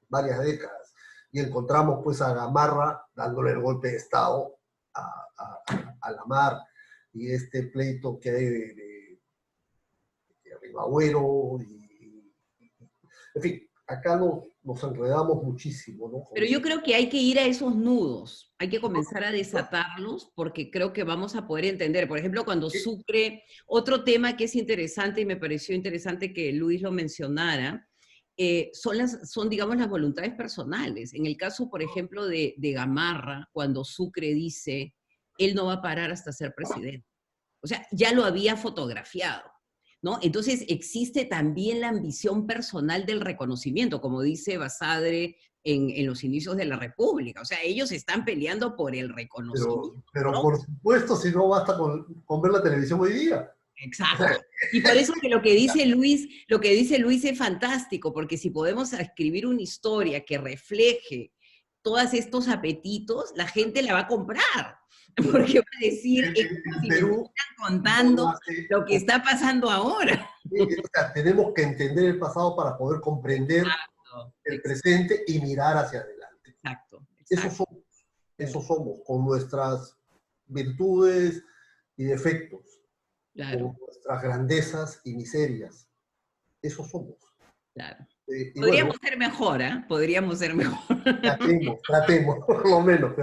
varias décadas y encontramos pues a Gamarra dándole el golpe de Estado a Lamar y este pleito que hay de Ribagüero en fin, acá nos enredamos muchísimo, ¿no? Pero yo creo que hay que ir a esos nudos, hay que comenzar a desatarlos porque creo que vamos a poder entender. Por ejemplo, cuando Sucre, otro tema que es interesante y me pareció interesante que Luis lo mencionara, son, digamos, las voluntades personales. En el caso, por ejemplo, de Gamarra, cuando Sucre dice, él no va a parar hasta ser presidente. O sea, ya lo había fotografiado, ¿no? Entonces existe también la ambición personal del reconocimiento, como dice Basadre en los inicios de la República. O sea, ellos están peleando por el reconocimiento. Pero por supuesto, si no basta con ver la televisión hoy día. Exacto. Y por eso que lo que dice Luis es fantástico, porque si podemos escribir una historia que refleje todos estos apetitos, la gente la va a comprar. Porque va a decir, si Perú están contando lo que está pasando ahora. Tenemos que entender el pasado para poder comprender el presente y mirar hacia adelante. Exacto. Eso somos, con nuestras virtudes y defectos, con nuestras grandezas y miserias. Eso somos. Claro. Podríamos ser mejor, ¿eh? Podríamos ser mejor. Tratemos, por lo menos.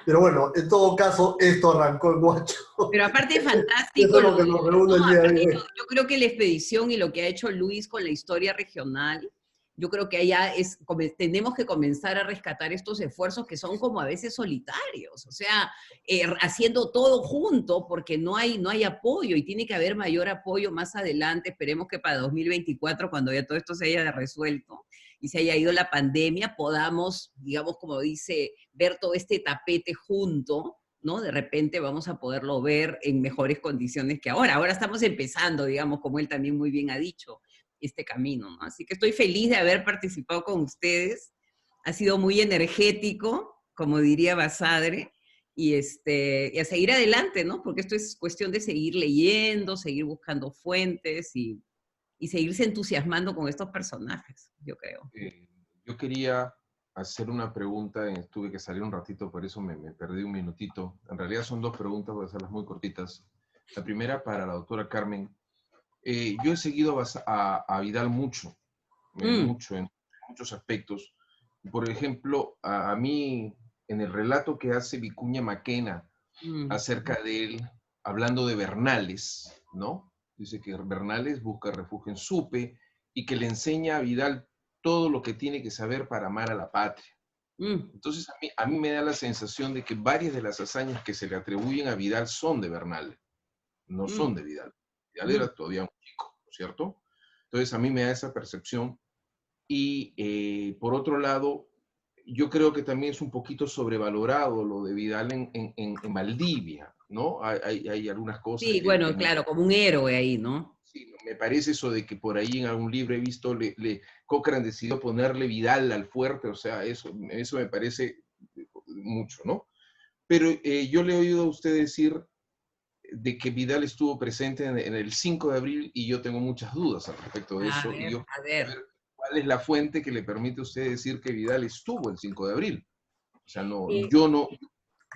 Pero bueno, en todo caso, esto arrancó en Guacho. Pero aparte es fantástico. Eso es lo que nos reúne el día de hoy. Yo creo que la expedición y lo que ha hecho Luis con la historia regional, yo creo que allá tenemos que comenzar a rescatar estos esfuerzos que son como a veces solitarios, o sea, haciendo todo junto porque no hay apoyo y tiene que haber mayor apoyo más adelante. Esperemos que para 2024, cuando ya todo esto se haya resuelto y se haya ido la pandemia, podamos, digamos, como dice, ver todo este tapete junto, ¿no? De repente vamos a poderlo ver en mejores condiciones que ahora. Ahora estamos empezando, digamos, como él también muy bien ha dicho, este camino, ¿no? Así que estoy feliz de haber participado con ustedes. Ha sido muy energético, como diría Basadre, y a seguir adelante, ¿no? Porque esto es cuestión de seguir leyendo, seguir buscando fuentes y seguirse entusiasmando con estos personajes, yo creo. Yo quería hacer una pregunta. Tuve que salir un ratito, por eso me perdí un minutito. En realidad son dos preguntas, voy a hacerlas muy cortitas. La primera para la doctora Carmen. Yo he seguido a Vidal mucho, en muchos aspectos. Por ejemplo, a mí, en el relato que hace Vicuña Maquena acerca de él, hablando de Bernales, ¿no? Dice que Bernales busca refugio en Supe y que le enseña a Vidal todo lo que tiene que saber para amar a la patria. Entonces a mí me da la sensación de que varias de las hazañas que se le atribuyen a Vidal son de Bernales, no son de Vidal. Vidal era todavía un chico, ¿no es cierto? Entonces a mí me da esa percepción. Y por otro lado, yo creo que también es un poquito sobrevalorado lo de Vidal en Valdivia, ¿no? Hay algunas cosas Sí, bueno, claro, como un héroe ahí, ¿no? Sí, me parece eso de que por ahí en algún libro he visto, Cochrane decidió ponerle Vidal al fuerte, o sea, eso me parece mucho, ¿no? Pero yo le he oído a usted decir de que Vidal estuvo presente en el 5 de abril y yo tengo muchas dudas al respecto de eso. Y yo A quiero ver. saber cuál es la fuente que le permite a usted decir que Vidal estuvo el 5 de abril. O sea, yo no,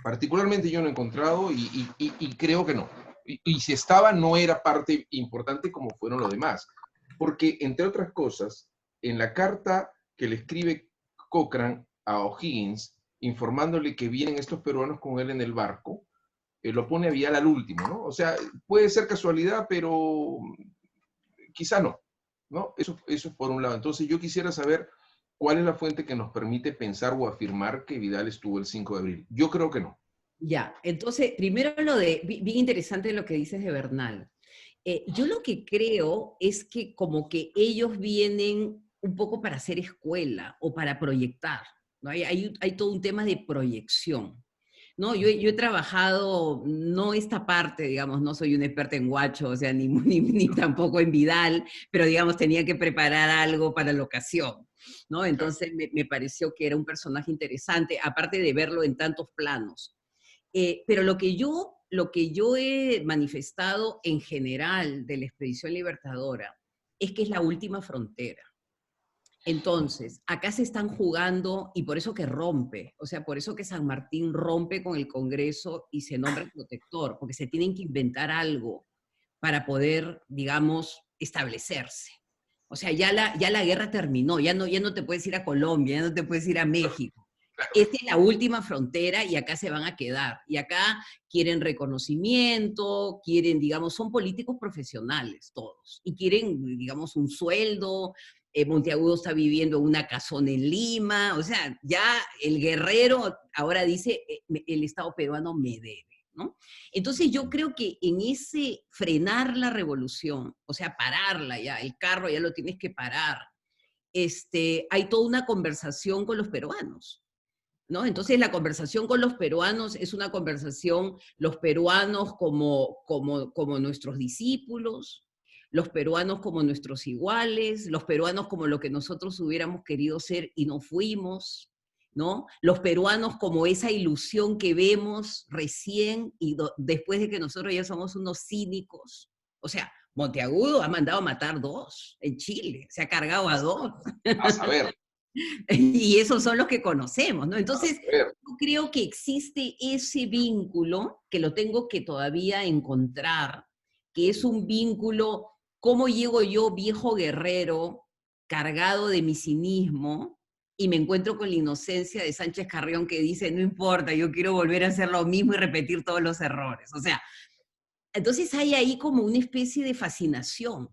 particularmente yo no he encontrado y creo que no. Y si estaba, no era parte importante como fueron los demás. Porque, entre otras cosas, en la carta que le escribe Cochrane a O'Higgins, informándole que vienen estos peruanos con él en el barco, lo pone a Vidal al último, ¿no? O sea, puede ser casualidad, pero quizá no, ¿no? Eso es por un lado. Entonces yo quisiera saber cuál es la fuente que nos permite pensar o afirmar que Vidal estuvo el 5 de abril. Yo creo que no. Ya, entonces, primero bien interesante lo que dices de Bernal. Yo lo que creo es que como que ellos vienen un poco para hacer escuela o para proyectar, ¿no? Hay todo un tema de proyección, ¿no? Yo he trabajado, no esta parte, digamos, no soy una experta en Guacho, o sea, ni tampoco en Vidal, pero digamos tenía que preparar algo para la ocasión, ¿no? Entonces me pareció que era un personaje interesante, aparte de verlo en tantos planos. Pero lo que yo he manifestado en general de la Expedición Libertadora es que es la última frontera. Entonces, acá se están jugando, y por eso que rompe, o sea, por eso que San Martín rompe con el Congreso y se nombra protector, porque se tienen que inventar algo para poder, digamos, establecerse. O sea, ya la guerra terminó, ya no te puedes ir a Colombia, ya no te puedes ir a México. Esta es la última frontera y acá se van a quedar. Y acá quieren reconocimiento, quieren, digamos, son políticos profesionales todos. Y quieren, digamos, un sueldo. Monteagudo está viviendo en una casona en Lima. O sea, ya el guerrero ahora dice, el Estado peruano me debe, ¿no? Entonces yo creo que en ese frenar la revolución, o sea, pararla ya, el carro ya lo tienes que parar, hay toda una conversación con los peruanos, ¿no? Entonces la conversación con los peruanos es una conversación, los peruanos como nuestros discípulos, los peruanos como nuestros iguales, los peruanos como lo que nosotros hubiéramos querido ser y no fuimos, ¿no? Los peruanos como esa ilusión que vemos recién y después de que nosotros ya somos unos cínicos. O sea, Monteagudo ha mandado a matar 2 en Chile, se ha cargado a 2. A saber. Y esos son los que conocemos, ¿no? Entonces, yo creo que existe ese vínculo que lo tengo que todavía encontrar, que es un vínculo, ¿cómo llego yo, viejo guerrero, cargado de mi cinismo, y me encuentro con la inocencia de Sánchez Carrión que dice, no importa, yo quiero volver a hacer lo mismo y repetir todos los errores? O sea, entonces hay ahí como una especie de fascinación,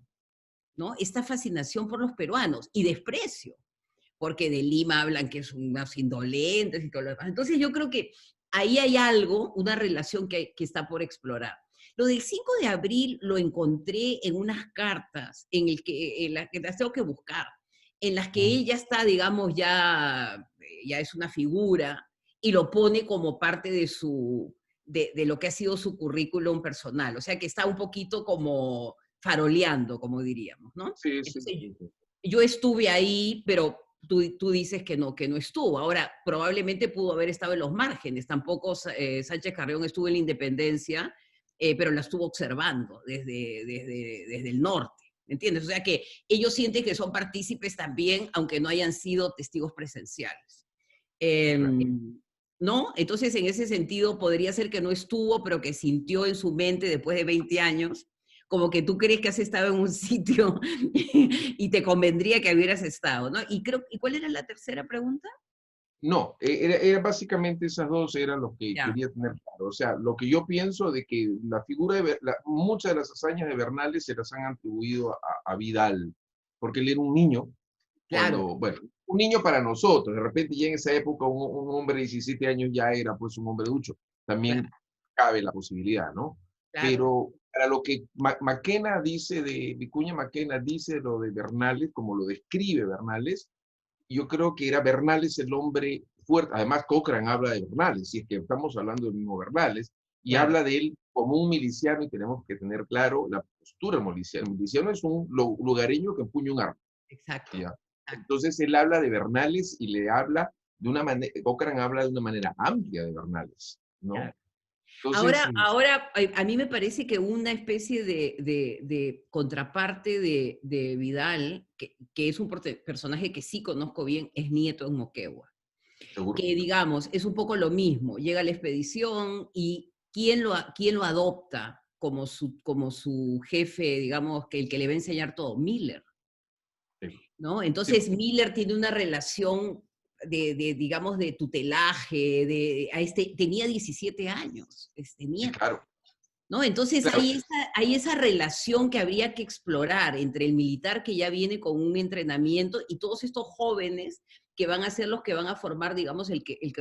¿no? Esta fascinación por los peruanos y desprecio, porque de Lima hablan que son unos indolentes y todo lo demás. Entonces yo creo que ahí hay algo, una relación que está por explorar. Lo del 5 de abril lo encontré en unas cartas en las que las tengo que buscar, en las que ella está, digamos, ya es una figura y lo pone como parte de lo que ha sido su currículum personal. O sea que está un poquito como faroleando, como diríamos, ¿no? Sí, Entonces, sí. yo estuve ahí, pero tú dices que no estuvo. Ahora, probablemente pudo haber estado en los márgenes. Tampoco Sánchez Carrión estuvo en la independencia, pero la estuvo observando desde el norte. ¿Me entiendes? O sea que ellos sienten que son partícipes también, aunque no hayan sido testigos presenciales. ¿No? Entonces, en ese sentido, podría ser que no estuvo, pero que sintió en su mente después de 20 años, como que tú crees que has estado en un sitio y te convendría que hubieras estado, ¿no? ¿Y cuál era la tercera pregunta? No, era básicamente esas dos eran los que Ya, quería tener claro. O sea, lo que yo pienso de que la figura muchas de las hazañas de Bernales se las han atribuido a Vidal, porque él era un niño claro, cuando, bueno, un niño para nosotros, de repente ya en esa época un hombre de 17 años ya era pues un hombre ducho. claro, También cabe la posibilidad, ¿no? claro. Pero para lo que Maquena dice Vicuña Maquena dice lo de Bernales, como lo describe Bernales, yo creo que era Bernales el hombre fuerte. Además, Cochrane habla de Bernales, si es que estamos hablando del mismo Bernales, y Claro, habla de él como un miliciano, y tenemos que tener claro la postura miliciana. El miliciano es un lugareño que empuña un arma. exacto, ¿Ya? exacto. Entonces, él habla de Bernales y le habla de una manera, Cochrane habla de una manera amplia de Bernales, Claro. ¿no? Entonces, Ahora, a mí me parece que una especie de contraparte de Vidal, que es un personaje que sí conozco bien, es Nieto en Moquegua. seguro. Que digamos, es un poco lo mismo. Llega a la expedición y ¿quién lo adopta como su jefe, digamos, que el que le va a enseñar todo? Miller, Sí, ¿no? sí, Entonces Miller tiene una relación digamos, de tutelaje, tenía 17 años, sí, Nieto. claro. ¿No? Entonces Claro, hay esa relación que habría que explorar entre el militar que ya viene con un entrenamiento y todos estos jóvenes que van a ser los que van a formar, digamos,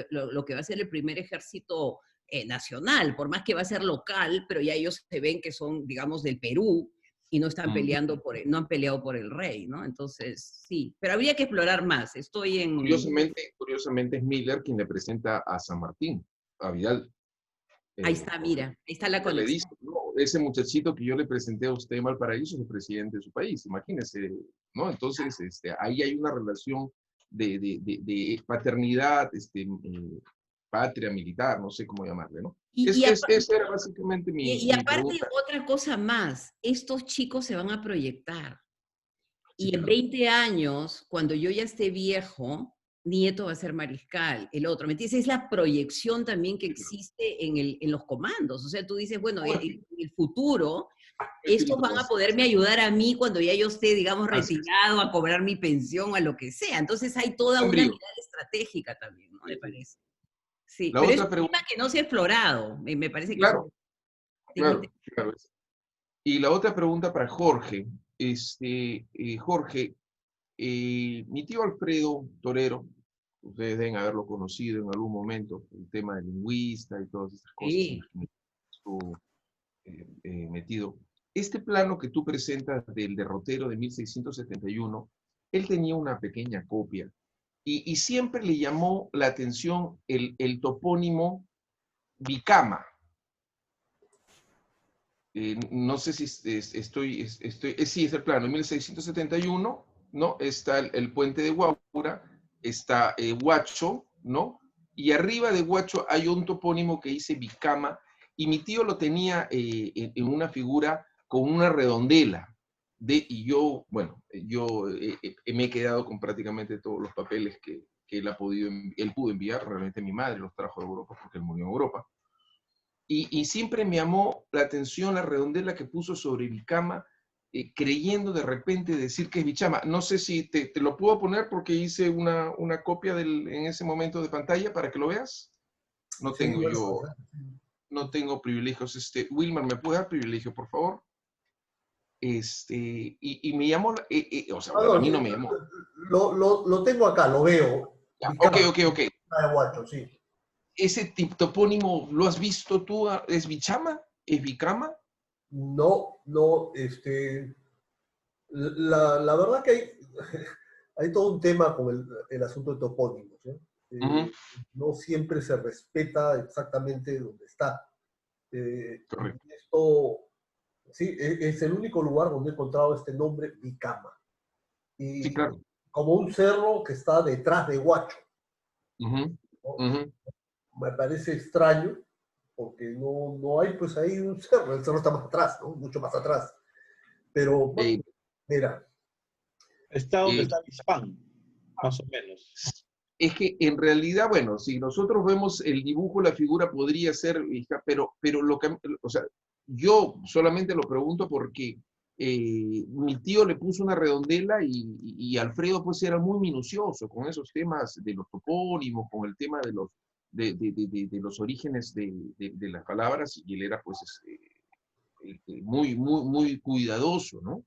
lo que va a ser el primer ejército nacional, por más que va a ser local, pero ya ellos se ven que son, digamos, del Perú y no están mm, no han peleado por el rey, ¿no? Entonces, sí, pero habría que explorar más. curiosamente es Miller quien le presenta a San Martín, a Vidal. Ahí está, Porque mira, ahí está la le dice, conexión. no, ese muchachito que yo le presenté a usted en Valparaíso es el presidente de su país, imagínese, ¿no? Entonces, ahí hay una relación de paternidad, patria militar, no sé cómo llamarle, ¿no? Y, y, apa- Esa era básicamente y mi aparte, pregunta. otra cosa más, estos chicos se van a proyectar. Sí, Y en claro, 20 años, cuando yo ya esté viejo, Nieto va a ser mariscal, el otro. ¿Me entiendes? Es la proyección también que sí, claro. existe en los comandos. O sea, tú dices, bueno, Un en el futuro, estos espíritu van a más, poderme ayudar a mí cuando ya yo esté, digamos, así es, retirado, a cobrar mi pensión, a lo que sea. Entonces hay toda una embrión. mirada estratégica también, ¿no? Sí, Me sí. parece. Sí, La pero es otra un tema pregunta, que no se ha explorado. Me parece que es un claro, tema claro, claro. Y la otra pregunta para Jorge, Jorge, mi tío Alfredo Torero, ustedes deben haberlo conocido en algún momento, el tema de lingüista y todas estas cosas en sí. las que estuvo metido. Este plano que tú presentas del derrotero de 1671, él tenía una pequeña copia y siempre le llamó la atención el topónimo Vicama. No sé si sí, es el plano, en 1671, ¿no? Está el puente de Guaura, está Huacho, ¿no? Y arriba de Huacho hay un topónimo que dice Vicama, y mi tío lo tenía en una figura con una redondela. Y yo, bueno, yo me he quedado con prácticamente todos los papeles que él pudo enviar, realmente mi madre los trajo de Europa porque él murió en Europa. Y siempre me llamó la atención la redondela que puso sobre Vicama, creyendo de repente decir que es Bichama. No sé si te lo puedo poner porque hice una copia en ese momento de pantalla para que lo veas. No Sí, tengo bueno, yo, adelante. no tengo privilegios. Wilmar, ¿me puede dar privilegio, por favor? Y me llamó, o sea, Ah, bueno, a no, mí sí, no me llamó. lo tengo acá, lo veo. Ya, ok, Vicama, ok, ok. de Guacho, sí. ¿Ese topónimo lo has visto tú? ¿Es Bichama? ¿Es Vicama? No, no, la verdad que hay, hay todo un tema con el asunto de topónimos, ¿eh? Ujú, No siempre se respeta exactamente dónde está. correcto. Esto, sí, es el único lugar donde he encontrado este nombre, Vicama. Sí, Y claro. como un cerro que está detrás de Huacho, Ujú, ¿no? ujú. Me parece extraño, porque no hay pues ahí un cerro, el cerro está más atrás, ¿no? Mucho más atrás. Pero bueno, Eh, mira, Está donde eh, está Vispán, más o menos. Es que en realidad, bueno, si nosotros vemos el dibujo, la figura podría ser, pero lo que, o sea, yo solamente lo pregunto porque mi tío le puso una redondela y Alfredo pues era muy minucioso con esos temas de los topónimos, con el tema de de los orígenes de las palabras, y él era pues muy cuidadoso, ¿no?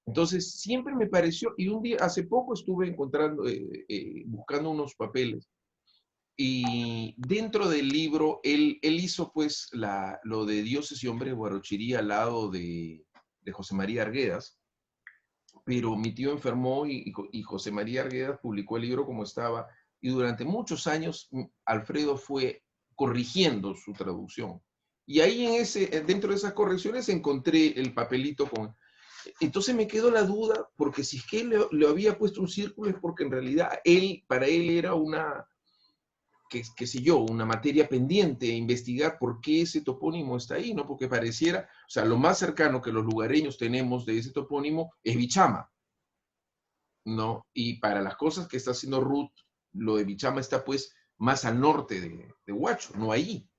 Entonces, siempre me pareció, y un día, hace poco estuve encontrando, buscando unos papeles, y dentro del libro, él hizo pues lo de Dioses y Hombres de Guarochirí al lado de José María Arguedas, pero mi tío enfermó y José María Arguedas publicó el libro como estaba, y durante muchos años Alfredo fue corrigiendo su traducción. Y ahí dentro de esas correcciones encontré el papelito con... Entonces me quedó la duda, porque si es que él le había puesto un círculo es porque en realidad para él era qué sé yo, una materia pendiente, investigar por qué ese topónimo está ahí, ¿no? Porque pareciera, o sea, lo más cercano que los lugareños tenemos de ese topónimo es Bichama, ¿no? Y para las cosas que está haciendo Ruth, lo de Bichama está pues más al norte de Huacho, no ahí.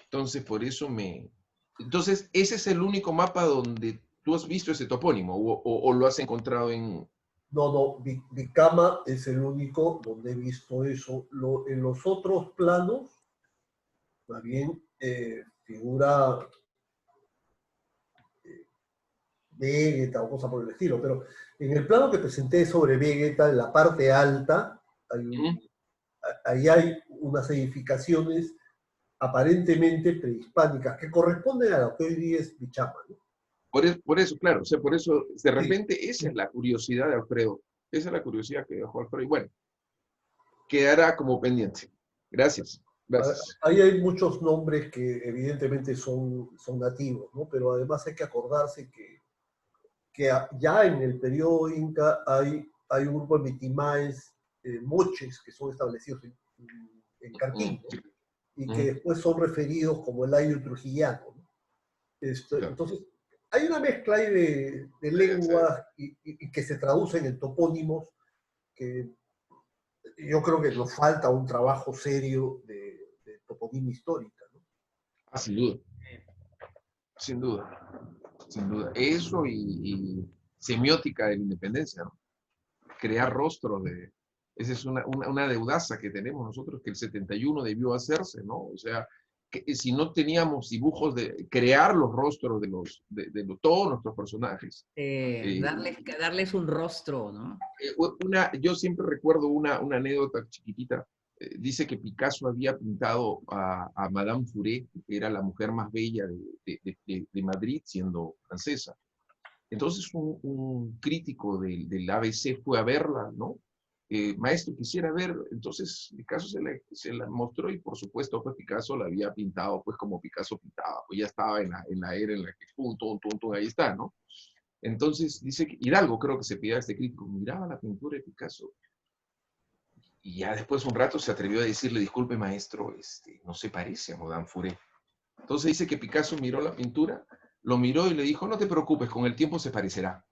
Entonces, por eso Entonces, ese es el único mapa donde tú has visto ese topónimo, o lo has encontrado en... No, Vicama es el único donde he visto eso. En los otros planos, más bien, figura Vegeta o cosa por el estilo, pero en el plano que presenté sobre Vegeta, en la parte alta, ahí hay unas edificaciones aparentemente prehispánicas que corresponden a lo que hoy día es Bichama, ¿no? Por eso, claro, o sea, por eso, de Sí. repente, esa es la curiosidad de Alfredo. Esa es la curiosidad que dejó Alfredo. Y bueno, quedará como pendiente. Gracias. Gracias. Ahí hay muchos nombres que evidentemente son nativos, ¿no? Pero además hay que acordarse que ya en el periodo Inca hay un grupo de mitimaes, moches, que son establecidos en Carquín, ¿no? Y que después son referidos como el ayo trujillano, ¿no? Claro. Entonces, hay una mezcla ahí de lenguas y que se traducen en topónimos que yo creo que nos falta un trabajo serio de toponimia histórica, ¿no? Ah, sin duda. Sin duda. Sin duda. Eso y semiótica de la independencia, ¿no? Crear rostros de... Esa es una deudaza que tenemos nosotros, que el 71 debió hacerse, ¿no? O sea, que si no teníamos dibujos de crear los rostros de todos nuestros personajes. Darles un rostro, ¿no? Yo siempre recuerdo una anécdota chiquitita. Dice que Picasso había pintado a Madame Furet, que era la mujer más bella de Madrid, siendo francesa. Entonces un crítico del ABC fue a verla, ¿no? Maestro, quisiera ver. Entonces Picasso se la mostró y por supuesto pues Picasso la había pintado pues como Picasso pintaba, pues ya estaba en la era en la que ahí está, ¿no? Entonces dice que Hidalgo, creo que se pide a este crítico, miraba la pintura de Picasso y ya después un rato se atrevió a decirle, disculpe maestro, no se parece a Madame Furet. Entonces dice que Picasso miró la pintura, lo miró y le dijo, no te preocupes, con el tiempo se parecerá.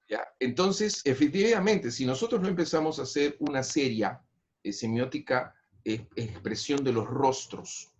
¿Ya? Entonces, efectivamente, si nosotros no empezamos a hacer una seria semiótica expresión de los rostros,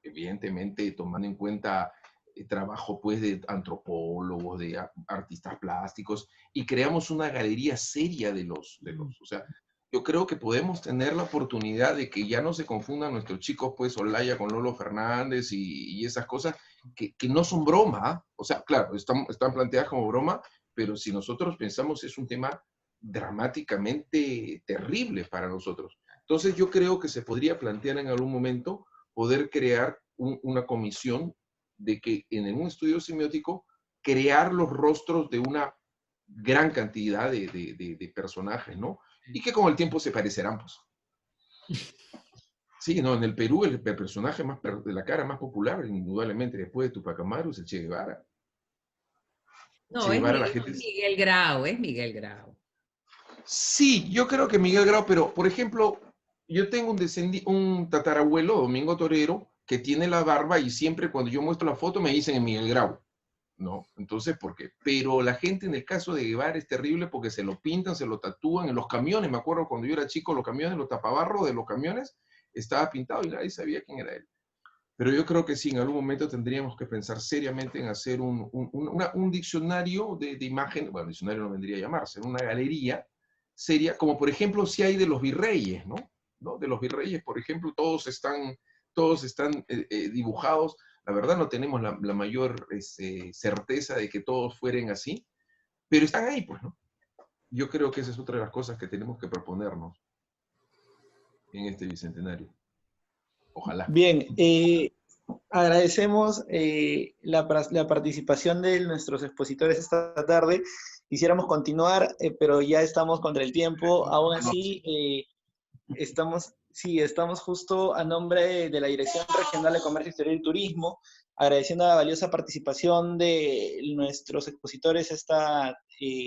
evidentemente tomando en cuenta el trabajo pues, de antropólogos, de artistas plásticos, y creamos una galería seria de los o sea, yo creo que podemos tener la oportunidad de que ya no se confundan nuestros chicos, pues, Olaya con Lolo Fernández y esas cosas que no son broma, ¿eh? O sea, claro, están planteadas como broma, pero si nosotros pensamos es un tema dramáticamente terrible para nosotros. Entonces yo creo que se podría plantear en algún momento poder crear una comisión de que en un estudio semiótico crear los rostros de una gran cantidad de personajes, ¿no? Y que con el tiempo se parecerán, pues. Sí, no, en el Perú el personaje de la cara más popular, indudablemente, después de Tupac Amaru, es el Che Guevara. No, Che Guevara, es Miguel Grau, es Miguel Grau. Sí, yo creo que Miguel Grau, pero por ejemplo, yo tengo un tatarabuelo, Domingo Torero, que tiene la barba y siempre cuando yo muestro la foto me dicen Miguel Grau, ¿no? Entonces, ¿por qué? Pero la gente en el caso de Guevara es terrible porque se lo pintan, se lo tatúan en los camiones. Me acuerdo cuando yo era chico, los camiones, los tapabarros de los camiones, estaba pintado y nadie sabía quién era él. Pero yo creo que sí, en algún momento tendríamos que pensar seriamente en hacer un diccionario de imagen, bueno, diccionario no vendría a llamarse, una galería seria, como por ejemplo si hay de los virreyes, ¿no? ¿No? De los virreyes, por ejemplo, todos están dibujados. La verdad no tenemos la mayor certeza de que todos fueren así, pero están ahí, pues, ¿no? Yo creo que esa es otra de las cosas que tenemos que proponernos en este bicentenario. Ojalá. Bien, agradecemos la participación de nuestros expositores esta tarde. Quisiéramos continuar, pero ya estamos contra el tiempo. Aún así, estamos justo a nombre de la Dirección Regional de Comercio Exterior y Turismo, agradeciendo la valiosa participación de nuestros expositores esta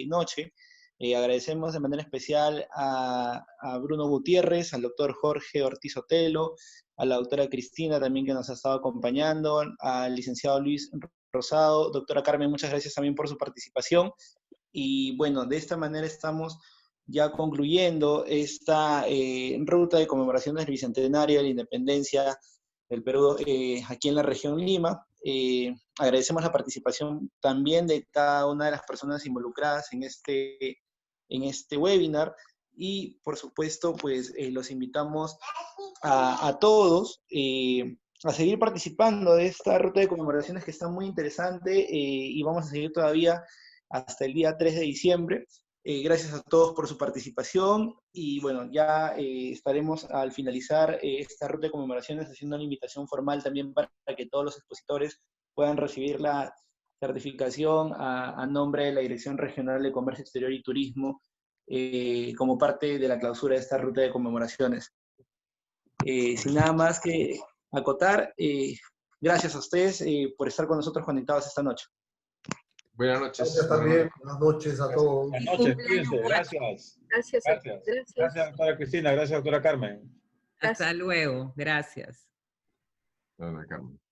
noche. Agradecemos de manera especial a Bruno Gutiérrez, al doctor Jorge Ortiz Otelo, a la doctora Cristina también que nos ha estado acompañando, al licenciado Luis Rosado, doctora Carmen, muchas gracias también por su participación. Y bueno, de esta manera estamos ya concluyendo esta ruta de conmemoración del Bicentenario de la Independencia del Perú aquí en la región Lima. Agradecemos la participación también de cada una de las personas involucradas en este webinar y por supuesto pues los invitamos a todos a seguir participando de esta ruta de conmemoraciones que está muy interesante y vamos a seguir todavía hasta el día 3 de diciembre. Gracias a todos por su participación y bueno, ya estaremos al finalizar esta ruta de conmemoraciones haciendo una invitación formal también para que todos los expositores puedan recibir la certificación a nombre de la Dirección Regional de Comercio Exterior y Turismo como parte de la clausura de esta ruta de conmemoraciones. Sin nada más que acotar, gracias a ustedes por estar con nosotros conectados esta noche. Buenas noches. Gracias también. Buenas noches a todos. Buenas noches, cuídense. Gracias. Gracias, doctora Cristina. Gracias, doctora Carmen. Hasta luego. Gracias. Doctora Carmen.